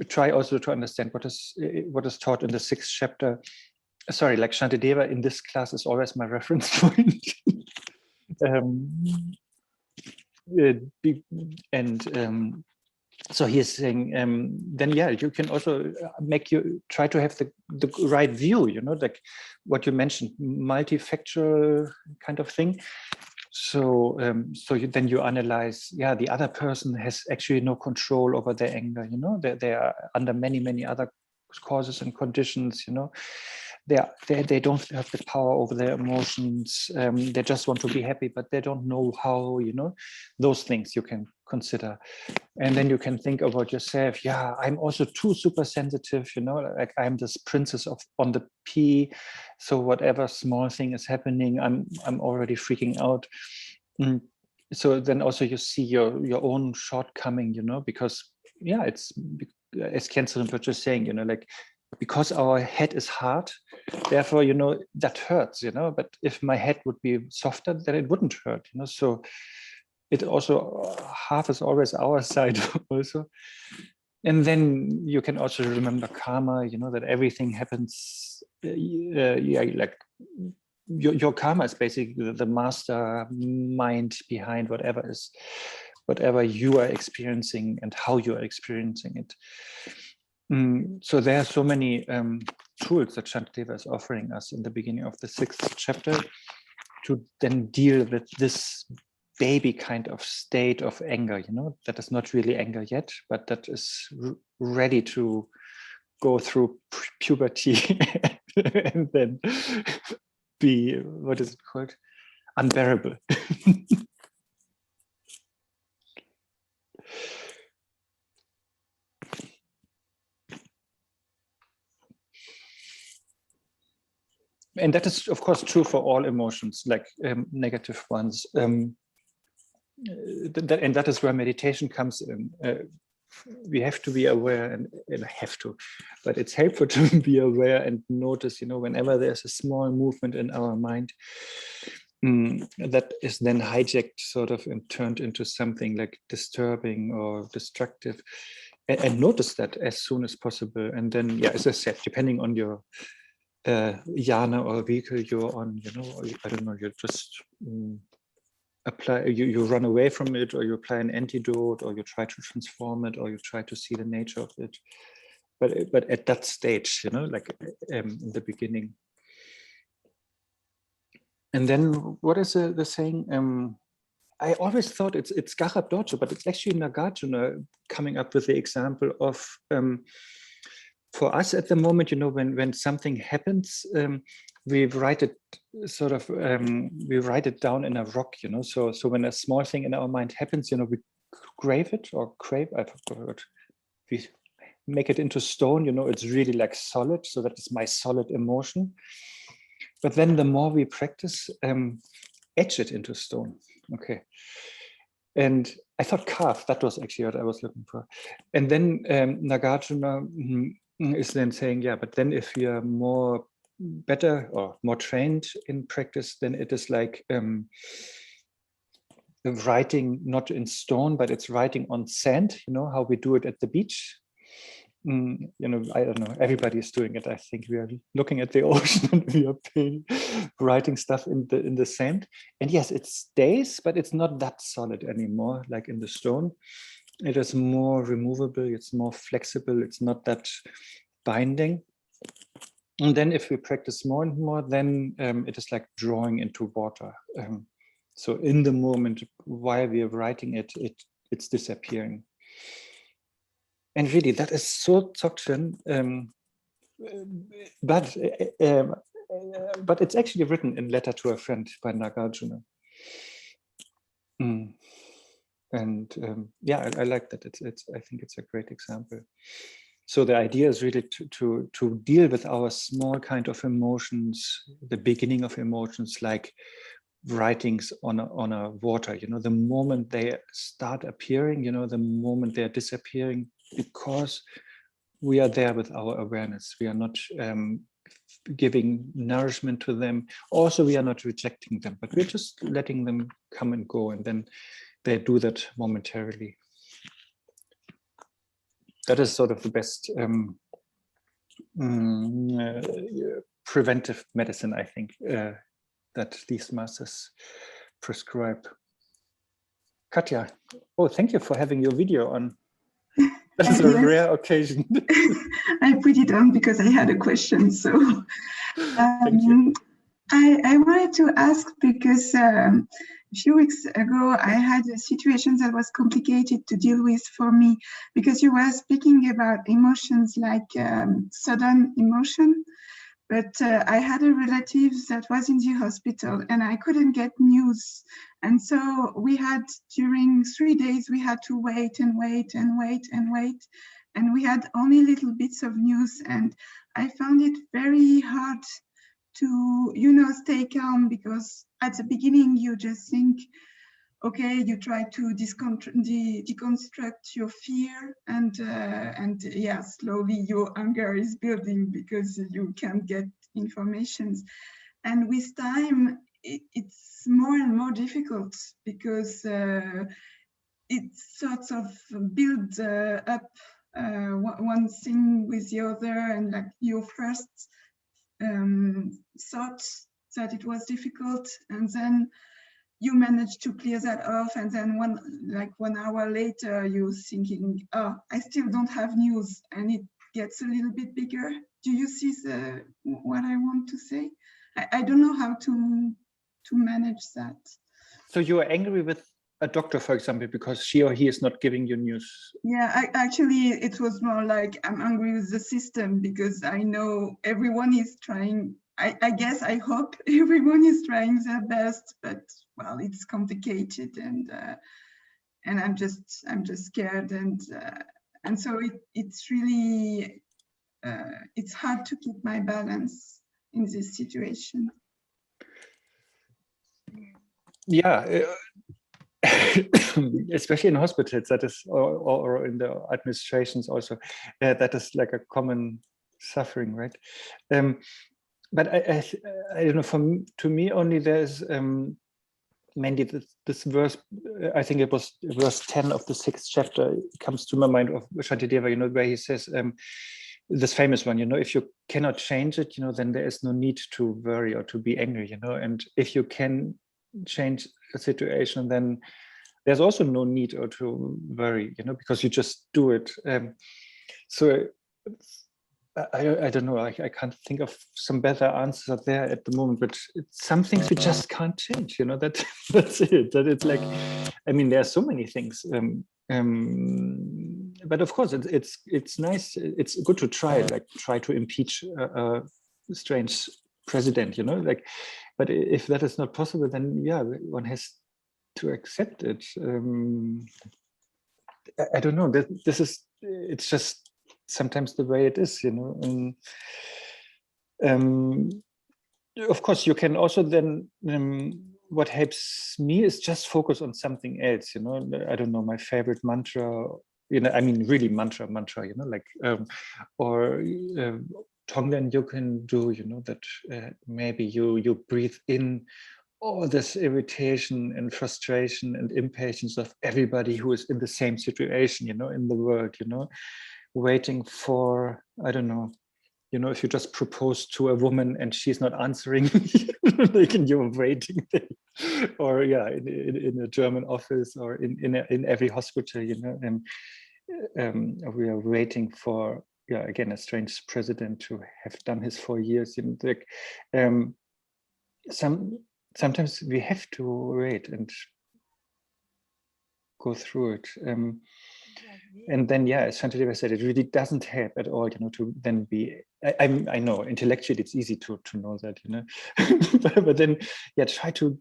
try also to understand what is taught in the 6th chapter. Sorry, like Shantideva in this class is always my reference point. So he is saying, then yeah, you can also try to have the right view, you know, like what you mentioned, multifactorial kind of thing. So then you analyze, yeah, the other person has actually no control over their anger, you know, they are under many other causes and conditions, you know. They don't have the power over their emotions. They just want to be happy, but they don't know how, you know. Those things you can consider. And then you can think about yourself, yeah, I'm also too super sensitive, you know, like I'm this princess on the pea. So whatever small thing is happening, I'm already freaking out. So then also you see your own shortcoming, you know, because yeah, it's, as Khyentse Rinpoche is saying, you know, like, because our head is hard, therefore, you know, that hurts, you know, but if my head would be softer, then it wouldn't hurt, you know. So it also, half is always our side also. And then you can also remember karma, you know, that everything happens, yeah, like your karma is basically the master mind behind whatever you are experiencing and how you are experiencing it. So there are so many tools that Shantideva is offering us in the beginning of the 6th chapter to then deal with this baby kind of state of anger, you know, that is not really anger yet, but that is ready to go through puberty and then be, what is it called? Unbearable. And that is, of course, true for all emotions, like negative ones. And that is where meditation comes in. We have to be aware, and but it's helpful to be aware and notice, you know, whenever there's a small movement in our mind that is then hijacked sort of and turned into something like disturbing or destructive, and notice that as soon as possible. And then, yeah, as I said, depending on your jhana or vehicle you're on, you know, I don't know, you just apply, you run away from it, or you apply an antidote, or you try to transform it, or you try to see the nature of it. But at that stage, you know, like in the beginning. And then what is the saying? I always thought it's Garab Dorje, but it's actually Nagarjuna coming up with the example of, for us at the moment, you know, when something happens, we write it sort of, we write it down in a rock, you know. So when a small thing in our mind happens, you know, we grave it or crave, I forgot. We make it into stone, you know, it's really like solid. So that is my solid emotion. But then the more we practice, etch it into stone. Okay. And I thought carve, that was actually what I was looking for. And then Nagarjuna is then saying, yeah, but then if you're more better or more trained in practice, then it is like writing not in stone, but it's writing on sand, you know, how we do it at the beach. You know, I don't know, everybody is doing it. I think we are looking at the ocean and we are writing stuff in the sand. And yes, it stays, but it's not that solid anymore, like in the stone. It is more removable, it's more flexible, it's not that binding. And then if we practice more and more, then it is like drawing into water. So in the moment while we are writing it, it's disappearing. And really, that is so Dzogchen, but it's actually written in Letter to a Friend by Nagarjuna. And yeah, I like that. I think it's a great example. So the idea is really to deal with our small kind of emotions, the beginning of emotions, like writings on a water. You know, the moment they start appearing, you know, the moment they're disappearing, because we are there with our awareness. We are not giving nourishment to them. Also, we are not rejecting them, but we're just letting them come and go, and then they do that momentarily. That is sort of the best preventive medicine, I think, that these masters prescribe. Katja, oh, thank you for having your video on. That's a rare occasion. I put it on because I had a question. So Thank you. I wanted to ask because a few weeks ago I had a situation that was complicated to deal with for me, because you were speaking about emotions like sudden emotion. But I had a relative that was in the hospital and I couldn't get news. And so we had, during 3 days, we had to wait and wait and wait and wait. And we had only little bits of news. And I found it very hard to, you know, stay calm, because at the beginning you just think, okay, you try to deconstruct your fear, and yeah, slowly your anger is building because you can't get informations. And with time, it's more and more difficult, because it sort of builds up one thing with the other, and like your first thought that it was difficult, and then you manage to clear that off, and then 1 hour later you're thinking, oh, I still don't have news, and it gets a little bit bigger. Do you see what I want to say? I don't know how to manage that. So you are angry with a doctor, for example, because she or he is not giving you news? Yeah, actually it was more like I'm angry with the system, because I know everyone is trying. I guess, I hope everyone is trying their best, but well, it's complicated, and I'm just scared, and so it's really it's hard to keep my balance in this situation. Yeah, especially in hospitals, that is, or in the administrations also, that is like a common suffering, right? But I don't know, to me only there's mainly this verse, I think it was verse 10 of the 6th chapter, comes to my mind, of Shantideva, you know, where he says, this famous one, you know, if you cannot change it, you know, then there is no need to worry or to be angry, you know, and if you can change a situation, then there's also no need or to worry, you know, because you just do it. So I don't know, I can't think of some better answer there at the moment, but it's some things we just can't change, you know, that's it. That it's like, I mean, there are so many things, but of course it's nice, it's good to try to impeach a strange president, you know, like, but if that is not possible, then yeah, one has to accept it. I don't know. This is, it's just sometimes the way it is, you know. And of course, you can also then, what helps me is just focus on something else, you know. I don't know, my favorite mantra, you know, I mean, really mantra, you know, like, or Tonglen you can do, you know, that maybe you breathe in all this irritation and frustration and impatience of everybody who is in the same situation, you know, in the world, you know, waiting for, I don't know, you know, if you just propose to a woman and she's not answering, like, and you're waiting there. Or yeah, in a German office, or in every hospital, you know, and we are waiting for, yeah, again, a strange president to have done his 4 years. You know, like, sometimes we have to wait and go through it. And then, yeah, as Shantideva said, it really doesn't help at all, you know, to then be, I know intellectually it's easy to know that, you know, but then, yeah, try to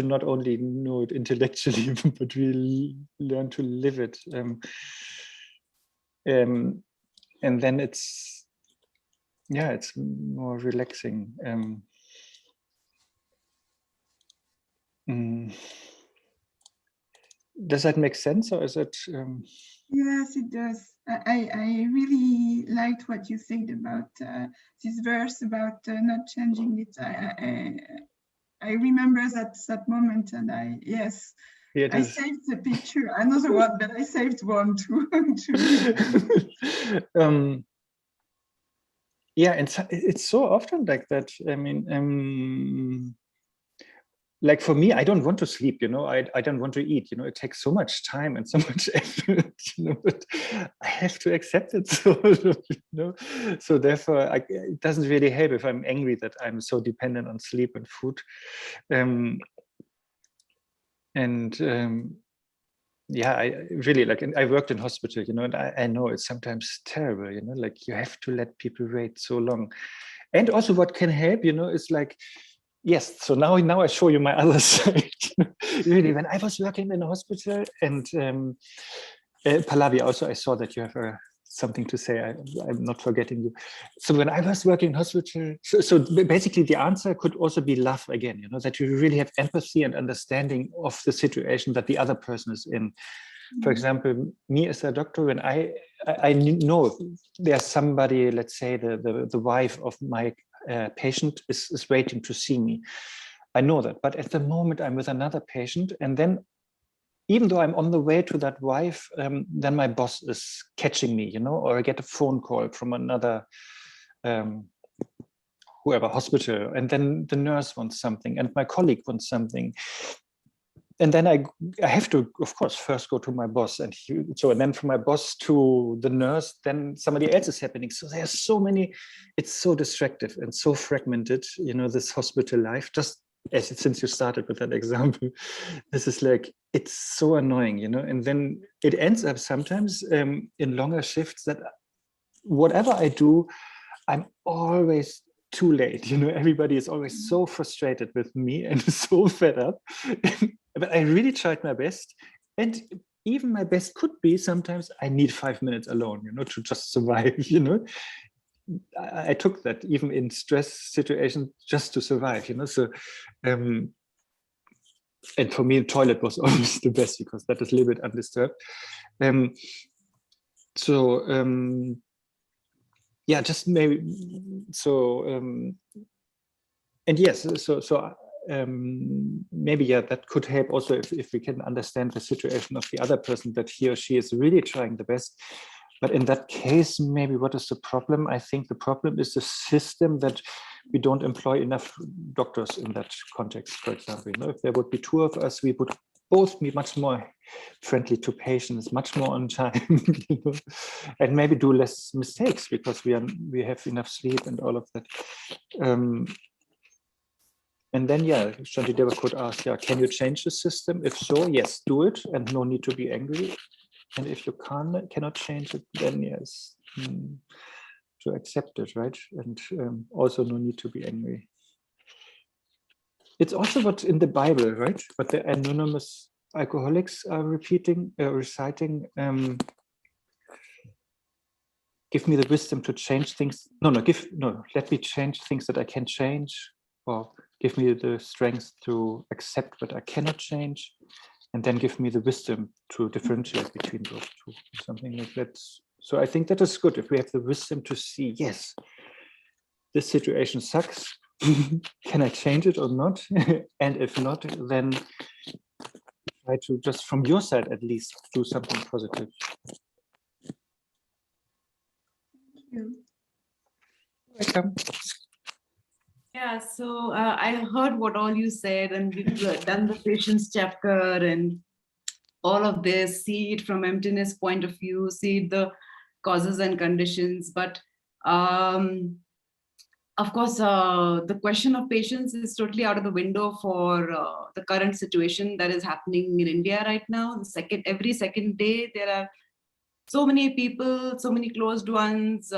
not only know it intellectually, but really learn to live it. And then it's, yeah, it's more relaxing. Does that make sense, or is it? Yes, it does. I really liked what you said about this verse about not changing it. I remember that moment, and yes, Yeah, I saved the picture. Another one, but I saved one too. Yeah, and it's so often like that. I mean, like for me, I don't want to sleep, you know, I don't want to eat, you know, it takes so much time and so much effort, you know, but I have to accept it. So, you know, so therefore it doesn't really help if I'm angry that I'm so dependent on sleep and food. Yeah, I really like, and I worked in hospital, you know, and I know it's sometimes terrible, you know, like you have to let people wait so long. And also what can help, you know, is like, yes, so now I show you my other side. Really, when I was working in a hospital, and Pallavi, also I saw that you have something to say. I'm not forgetting you. So when I was working in hospital, so basically the answer could also be love again, you know, that you really have empathy and understanding of the situation that the other person is in. For example, me as a doctor, when I know there's somebody, let's say the wife of my patient is waiting to see me. I know that, but at the moment I'm with another patient, and then even though I'm on the way to that wife, then my boss is catching me, you know, or I get a phone call from another whoever hospital, and then the nurse wants something, and my colleague wants something. And then I have to, of course, first go to my boss, and then from my boss to the nurse, then somebody else is happening. So there's so many, it's so distractive and so fragmented, you know, this hospital life. Just since you started with that example, this is like, it's so annoying, you know. And then it ends up sometimes in longer shifts that whatever I do, I'm always too late, you know. Everybody is always so frustrated with me and so fed up. But I really tried my best, and even my best could be sometimes I need 5 minutes alone, you know, to just survive, you know. I took that even in stress situations just to survive, you know. So and for me the toilet was always the best, because that is a little bit undisturbed. Yeah, just maybe so and yes, so maybe, yeah, that could help also if we can understand the situation of the other person, that he or she is really trying the best. But in that case, maybe what is the problem? I think the problem is the system, that we don't employ enough doctors in that context. For example, you know, if there would be 2 of us, we would both be much more friendly to patients, much more on time, you know, and maybe do less mistakes because we have enough sleep and all of that. And then, yeah, Shantideva could ask, yeah, can you change the system? If so, yes, do it, and no need to be angry. And if you cannot change it, then yes, to accept it, right? And also no need to be angry. It's also what in the Bible, right? But the anonymous alcoholics are reciting, give me the wisdom to change things. Let me change things that I can change, or give me the strength to accept what I cannot change, and then give me the wisdom to differentiate between those two, something like that. So I think that is good if we have the wisdom to see, yes, this situation sucks. Can I change it or not? And if not, then try to just from your side at least do something positive. Thank you. Welcome. Yeah, so I heard what all you said, and we've done the patience chapter and all of this, see it from emptiness point of view, see the causes and conditions. But of course, the question of patience is totally out of the window for the current situation that is happening in India right now. Every second day, there are so many people, so many closed ones,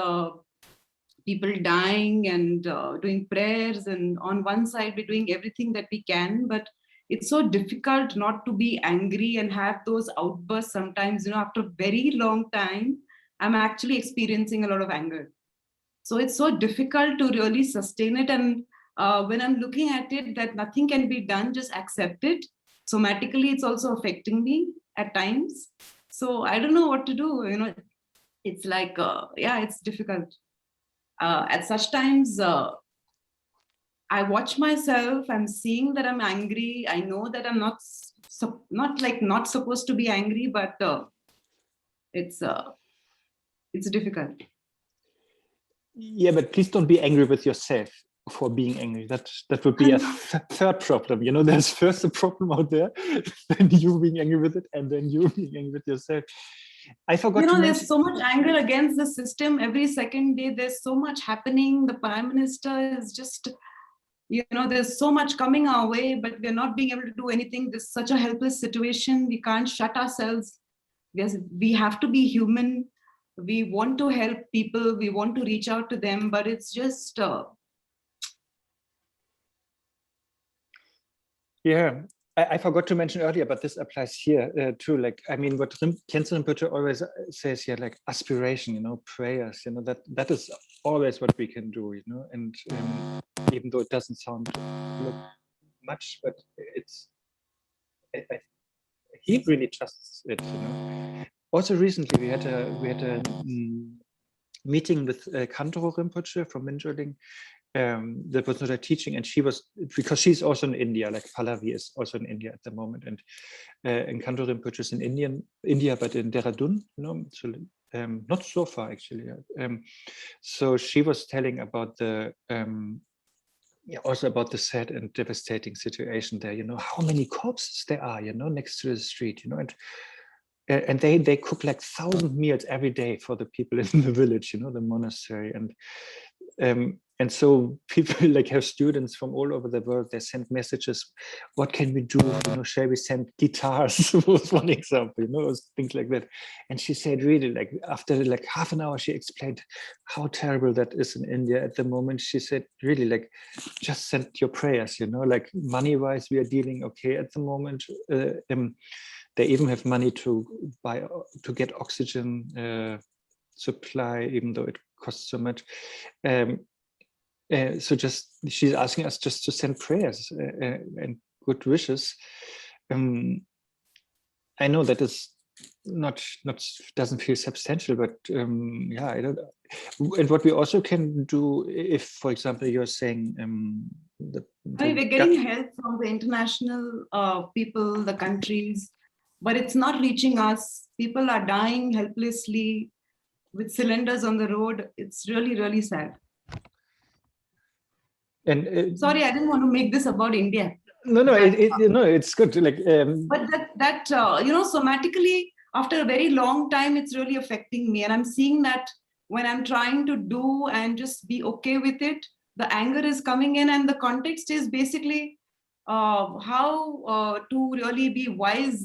people dying and doing prayers, and on one side we're doing everything that we can, but it's so difficult not to be angry and have those outbursts sometimes. After a very long time, I'm actually experiencing a lot of anger. So it's so difficult to really sustain it. And when I'm looking at it, that nothing can be done, just accept it. Somatically, it's also affecting me at times. So I don't know what to do. It's like, it's difficult. At such times, I watch myself. I'm seeing that I'm angry. I know that I'm not supposed to be angry, but it's difficult. Yeah, but please don't be angry with yourself for being angry. That would be a third problem. There's first a problem out there, then you being angry with it, and then you being angry with yourself. I forgot to mention, there's so much anger against the system. Every second day, there's so much happening. The Prime Minister is just, there's so much coming our way, but we're not being able to do anything. There's such a helpless situation. We can't shut ourselves. We have to be human. We want to help people. We want to reach out to them, but it's just... Yeah, I forgot to mention earlier, but this applies here too. What Khyentse Rinpoche always says here, like aspiration, prayers, that is always what we can do, and even though it doesn't sound much, but he really trusts it, Also recently we had a meeting with Kantoro Rinpoche from Minjoling. That was not a teaching, and because she's also in India, like Pallavi is also in India at the moment, and Kantoro Rinpoche is in India, but in Dehradun, so not so far actually. So she was telling about also about the sad and devastating situation there. How many corpses there are, next to the street, and they cook like 1,000 meals every day for the people in the village, the monastery, and so people have students from all over the world. They send messages. What can we do? Shall we send guitars? Was one example. Things like that. And she said, really, after half an hour, she explained how terrible that is in India at the moment. She said, really, just send your prayers. Money-wise, we are dealing okay at the moment. They even have money to get oxygen supply, even though it costs so much. So she's asking us just to send prayers and good wishes. I know that is not doesn't feel substantial, but I don't. And what we also can do, if, for example, you're saying we're getting help from the international people, the countries, but it's not reaching us. People are dying helplessly with cylinders on the road. It's really, really sad. And sorry, I didn't want to make this about India. No, it's good. But that somatically, after a very long time, it's really affecting me, and I'm seeing that when I'm trying to do and just be okay with it, the anger is coming in, and the context is basically how to really be wise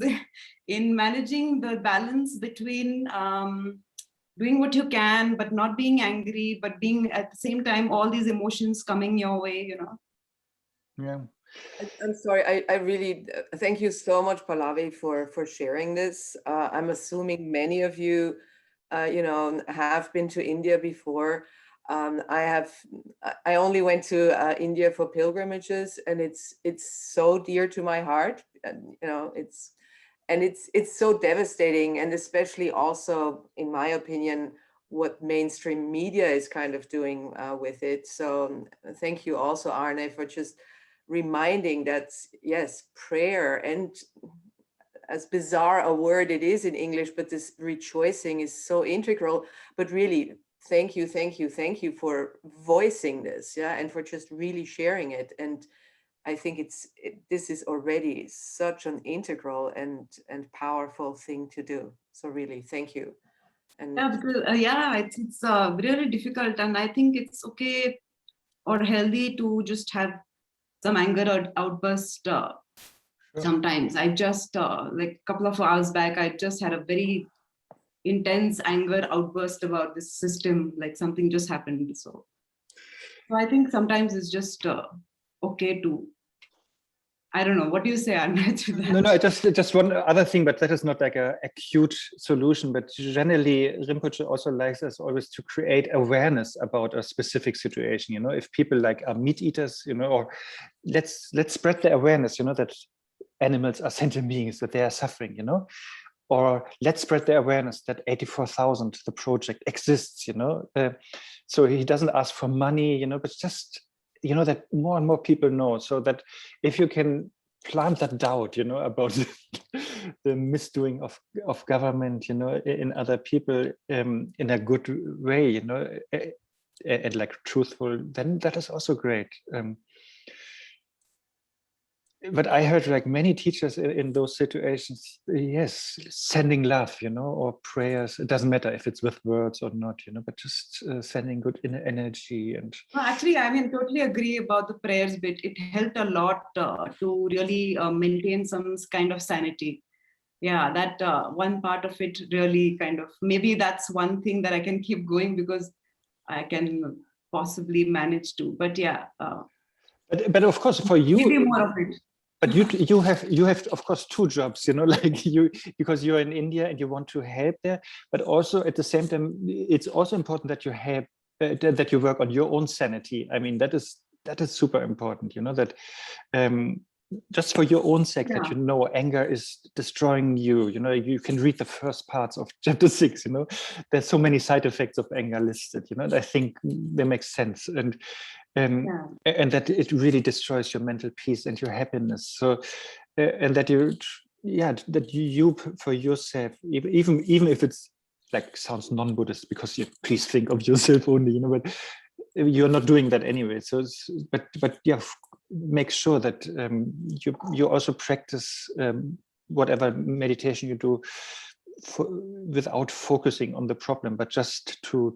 in managing the balance between doing what you can, but not being angry, but being at the same time, all these emotions coming your way, Yeah. I'm sorry, I really thank you so much, Pallavi, for sharing this. I'm assuming many of you, have been to India before. I only went to India for pilgrimages, and it's so dear to my heart. And, it's so devastating, and especially also, in my opinion, what mainstream media is kind of doing with it. So thank you also, Arne, for just reminding that, yes, prayer, and as bizarre a word it is in English, but this rejoicing is so integral. But really, thank you for voicing this, yeah, and for just really sharing it. And I think this is already such an integral and powerful thing to do. So really, thank you. And yeah, because, it's really difficult, and I think it's okay or healthy to just have some anger or outburst. Sometimes I just like a couple of hours back, I just had a very intense anger outburst about this system, like something just happened. So I think sometimes it's just okay to, I don't know, what do you say, Arne, to that? No, just one other thing, but that is not like a acute solution. But generally, Rinpoche also likes us always to create awareness about a specific situation. If people like are meat eaters, or let's spread the awareness, that animals are sentient beings, that they are suffering, or let's spread the awareness that 84,000, the project exists, so he doesn't ask for money, but just, that more and more people know, so that if you can plant that doubt, about the misdoing of government, in other people, in a good way, and like truthful, then that is also great. But I heard like many teachers in those situations, yes, sending love, or prayers. It doesn't matter if it's with words or not, but just sending good energy. And well, actually, I mean, totally agree about the prayers bit. It helped a lot to really maintain some kind of sanity. Yeah, that one part of it really kind of, maybe that's one thing that I can keep going, because I can possibly manage to. But yeah. But of course, for you, maybe more of it. But you have of course two jobs, like because you're in India and you want to help there, but also at the same time, it's also important that you help, that you work on your own sanity. I mean, that is super important, that just for your own sake, that anger is destroying you. You can read the first parts of chapter 6. There's so many side effects of anger listed. I think they make sense, and that it really destroys your mental peace and your happiness. So, and that you for yourself, even if it's like sounds non-Buddhist, because you please think of yourself only, but you're not doing that anyway. So, but yeah, make sure that you also practice whatever meditation you do without focusing on the problem, but just to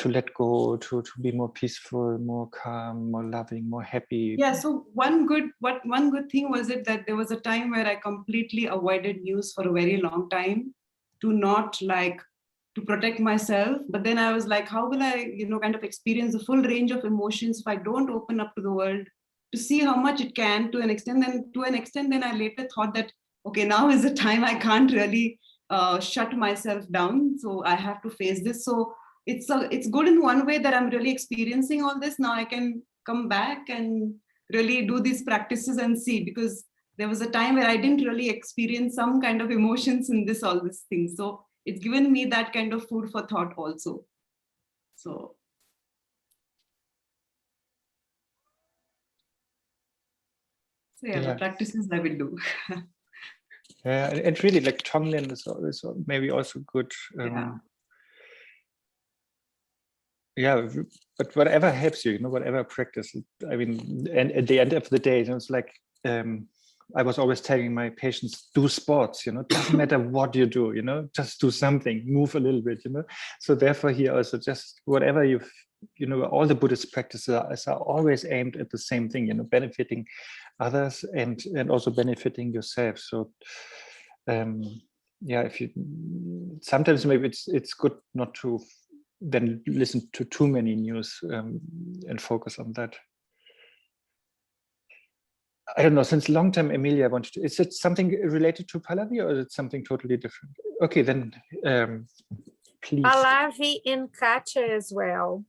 let go, to be more peaceful, more calm, more loving, more happy. Yeah, so one good thing was it that there was a time where I completely avoided news for a very long time, to protect myself. But then I was like, how will I, kind of experience the full range of emotions if I don't open up to the world, to see how much it can to an extent. Then I later thought that, okay, now is the time. I can't really shut myself down. So I have to face this. So it's good in one way that I'm really experiencing all this. Now I can come back and really do these practices and see, because there was a time where I didn't really experience some kind of emotions in all these things. So it's given me that kind of food for thought also. So the practices I will do. Yeah, and really like Tonglen is maybe also good. But whatever helps you, whatever practice. I mean, and at the end of the day, it's like I was always telling my patients, do sports, doesn't matter what you do, just do something, move a little bit, So therefore here also just whatever all the Buddhist practices are always aimed at the same thing, benefiting others and also benefiting yourself. So if you sometimes maybe it's good not to then listen to too many news and focus on that. I don't know, since a long time, Emilia wanted to, is it something related to Pallavi or is it something totally different? Okay, then please. Pallavi and Katya as well.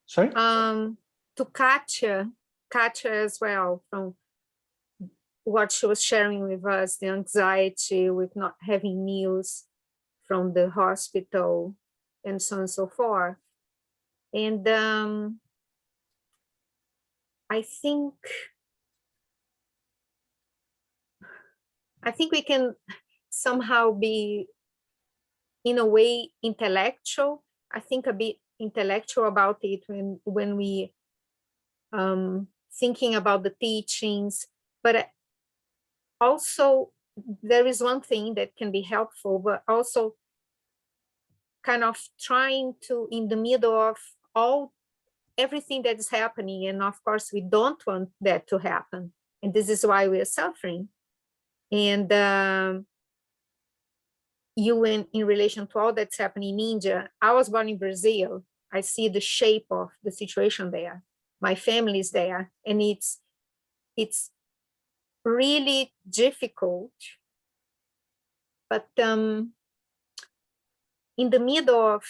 Sorry? To Katya as well, from what she was sharing with us, the anxiety with not having meals from the hospital and so on and so forth. And I think we can somehow be, in a way, intellectual. I think a bit intellectual about it when we thinking about the teachings, but also there is one thing that can be helpful, but also kind of trying to, in the middle of everything that is happening, and of course we don't want that to happen, and this is why we are suffering. And in relation to all that's happening in India, I was born in Brazil. I see the shape of the situation there. My family is there, and it's really difficult. But in the middle of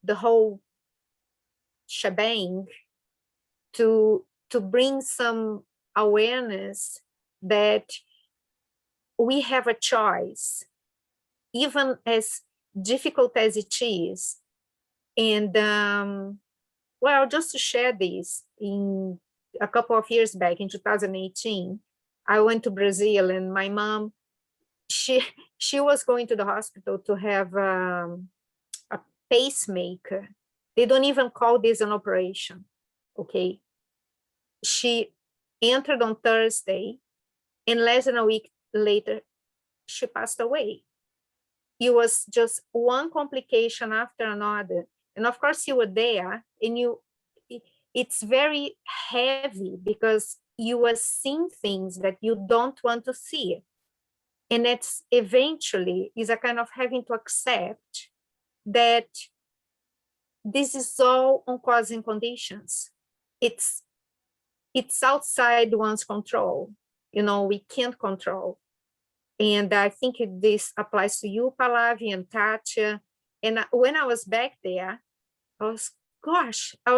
the whole shebang, to bring some awareness that we have a choice, even as difficult as it is. And well, just to share this, in a couple of years back, in 2018, I went to Brazil, and my mom, she was going to the hospital to have a pacemaker. They don't even call this an operation, okay? She entered on Thursday, and less than a week later, she passed away. It was just one complication after another. And of course you were there, and it's very heavy because you are seeing things that you don't want to see. And it's eventually is a kind of having to accept that this is all on cause and conditions. It's outside one's control. You know, we can't control. And I think this applies to you, Pallavi and Katya. And when I was back there, I was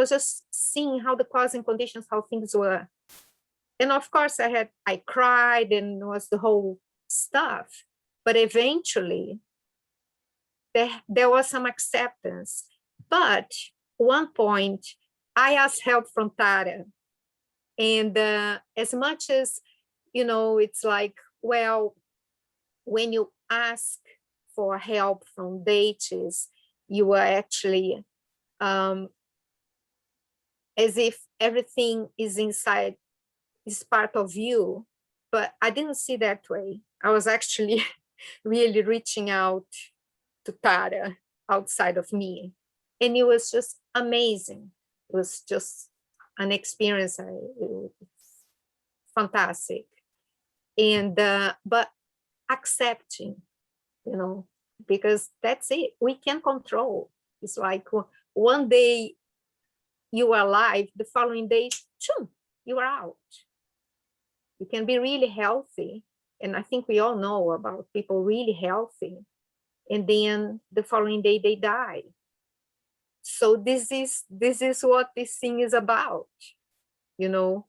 just seeing how the cause and conditions, how things were. And of course I cried, and it was the whole stuff. But eventually there was some acceptance. But one point, I asked help from Tara. And as much as, you know, it's like, well, when you ask for help from deities, you are actually as if everything is inside, is part of you. But I didn't see that way. I was actually really reaching out to Tara outside of me. And it was just amazing. It was just an experience. It's fantastic. And, but accepting, you know, because that's it. We can't control. It's like one day you are alive, the following day, you are out. You can be really healthy. And I think we all know about people really healthy, and then the following day they die. So this is what this thing is about, you know.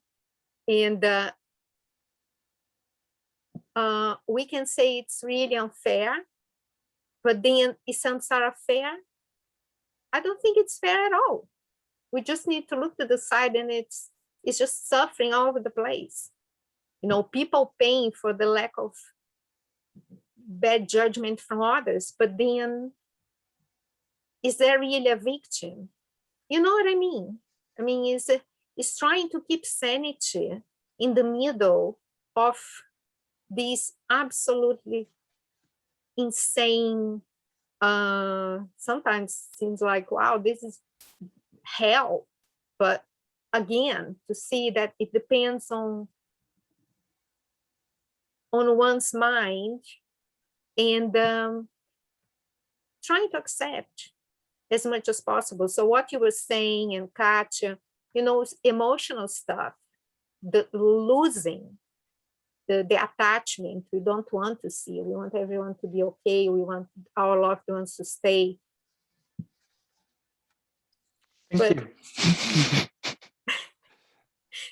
And we can say it's really unfair, but then is samsara fair? I don't think it's fair at all. We just need to look to the side, and it's just suffering all over the place. You know, people paying for the lack of bad judgment from others, but then is there really a victim? You know what I mean? I mean, it's trying to keep sanity in the middle of these absolutely insane, sometimes seems like, wow, this is hell. But again, to see that it depends on one's mind, and trying to accept as much as possible. So what you were saying, and Katya, you know, emotional stuff, the losing, the attachment. We don't want to see. We want everyone to be okay. We want our loved ones to stay. Thank you.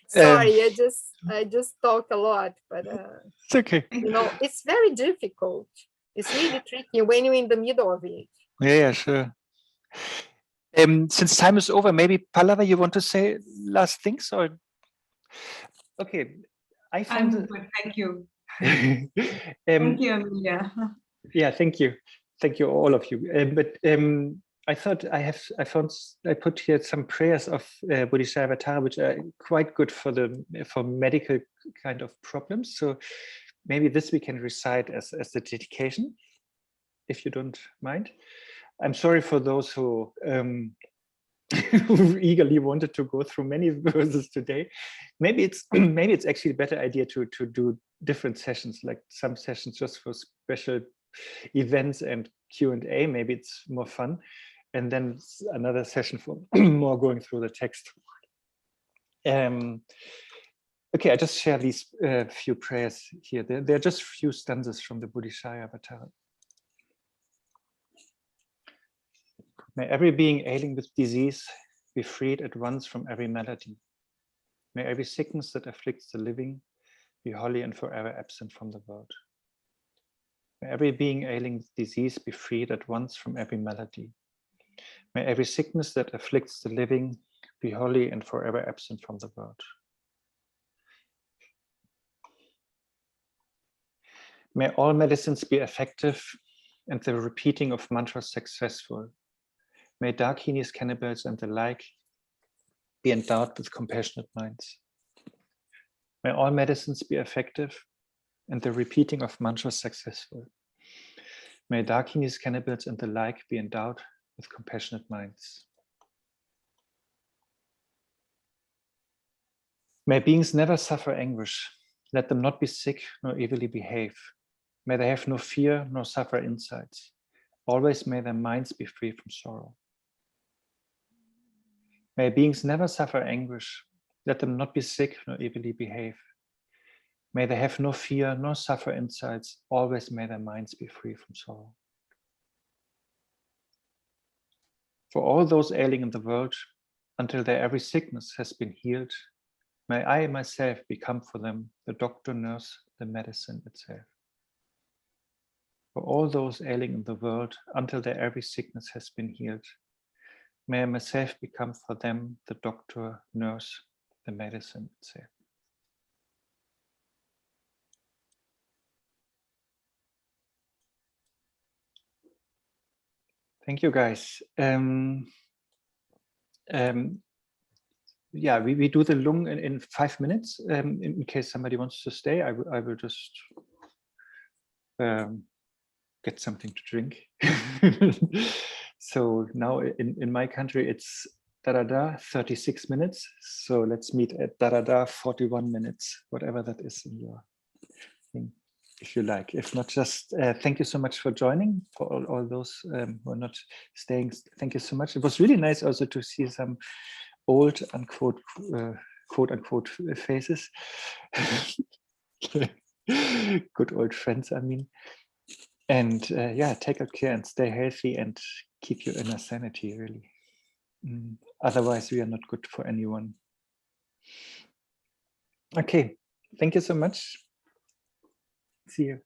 Sorry, I just talk a lot, but It's okay. you know, it's very difficult. It's really tricky when you're in the middle of it. Yeah, sure. Since time is over, maybe Pallava, you want to say last things, or okay? I'm good. Thank you. Thank you, Amelia. Yeah, thank you all of you. I thought I put here some prayers of Bodhichitta, which are quite good for medical kind of problems. So maybe this we can recite as the dedication, if you don't mind. I'm sorry for those who who eagerly wanted to go through many verses today. Maybe it's actually a better idea to do different sessions, like some sessions just for special events and Q&A. Maybe it's more fun, and then another session for more going through the text. Okay, I just share these few prayers here. They're just few stanzas from the Bodhicharyavatar. May every being ailing with disease be freed at once from every malady. May every sickness that afflicts the living be wholly and forever absent from the world. May every being ailing with disease be freed at once from every malady. May every sickness that afflicts the living be wholly and forever absent from the world. May all medicines be effective and the repeating of mantras successful. May darkinis, cannibals, and the like be endowed with compassionate minds. May all medicines be effective and the repeating of mantras successful. May darkinis, cannibals, and the like be endowed with compassionate minds. May beings never suffer anguish. Let them not be sick nor evilly behave. May they have no fear nor suffer insights. Always may their minds be free from sorrow. May beings never suffer anguish. Let them not be sick nor evilly behave. May they have no fear nor suffer insights. Always may their minds be free from sorrow. For all those ailing in the world, until their every sickness has been healed, may I myself become for them the doctor, nurse, the medicine itself. For all those ailing in the world, until their every sickness has been healed, may I myself become for them the doctor, nurse, the medicine itself. Thank you, guys. Yeah, we do the lung in 5 minutes. In case somebody wants to stay, I will just get something to drink. So now in my country, it's da-da-da, 36 minutes. So let's meet at da-da-da, 41 minutes, whatever that is in your thing, if you like. If not, just thank you so much for joining. For all those who are not staying, thank you so much. It was really nice also to see some old unquote quote unquote faces. Good old friends, I mean. And yeah, take good care and stay healthy and keep your inner sanity, really. Otherwise, we are not good for anyone. Okay, thank you so much. See you.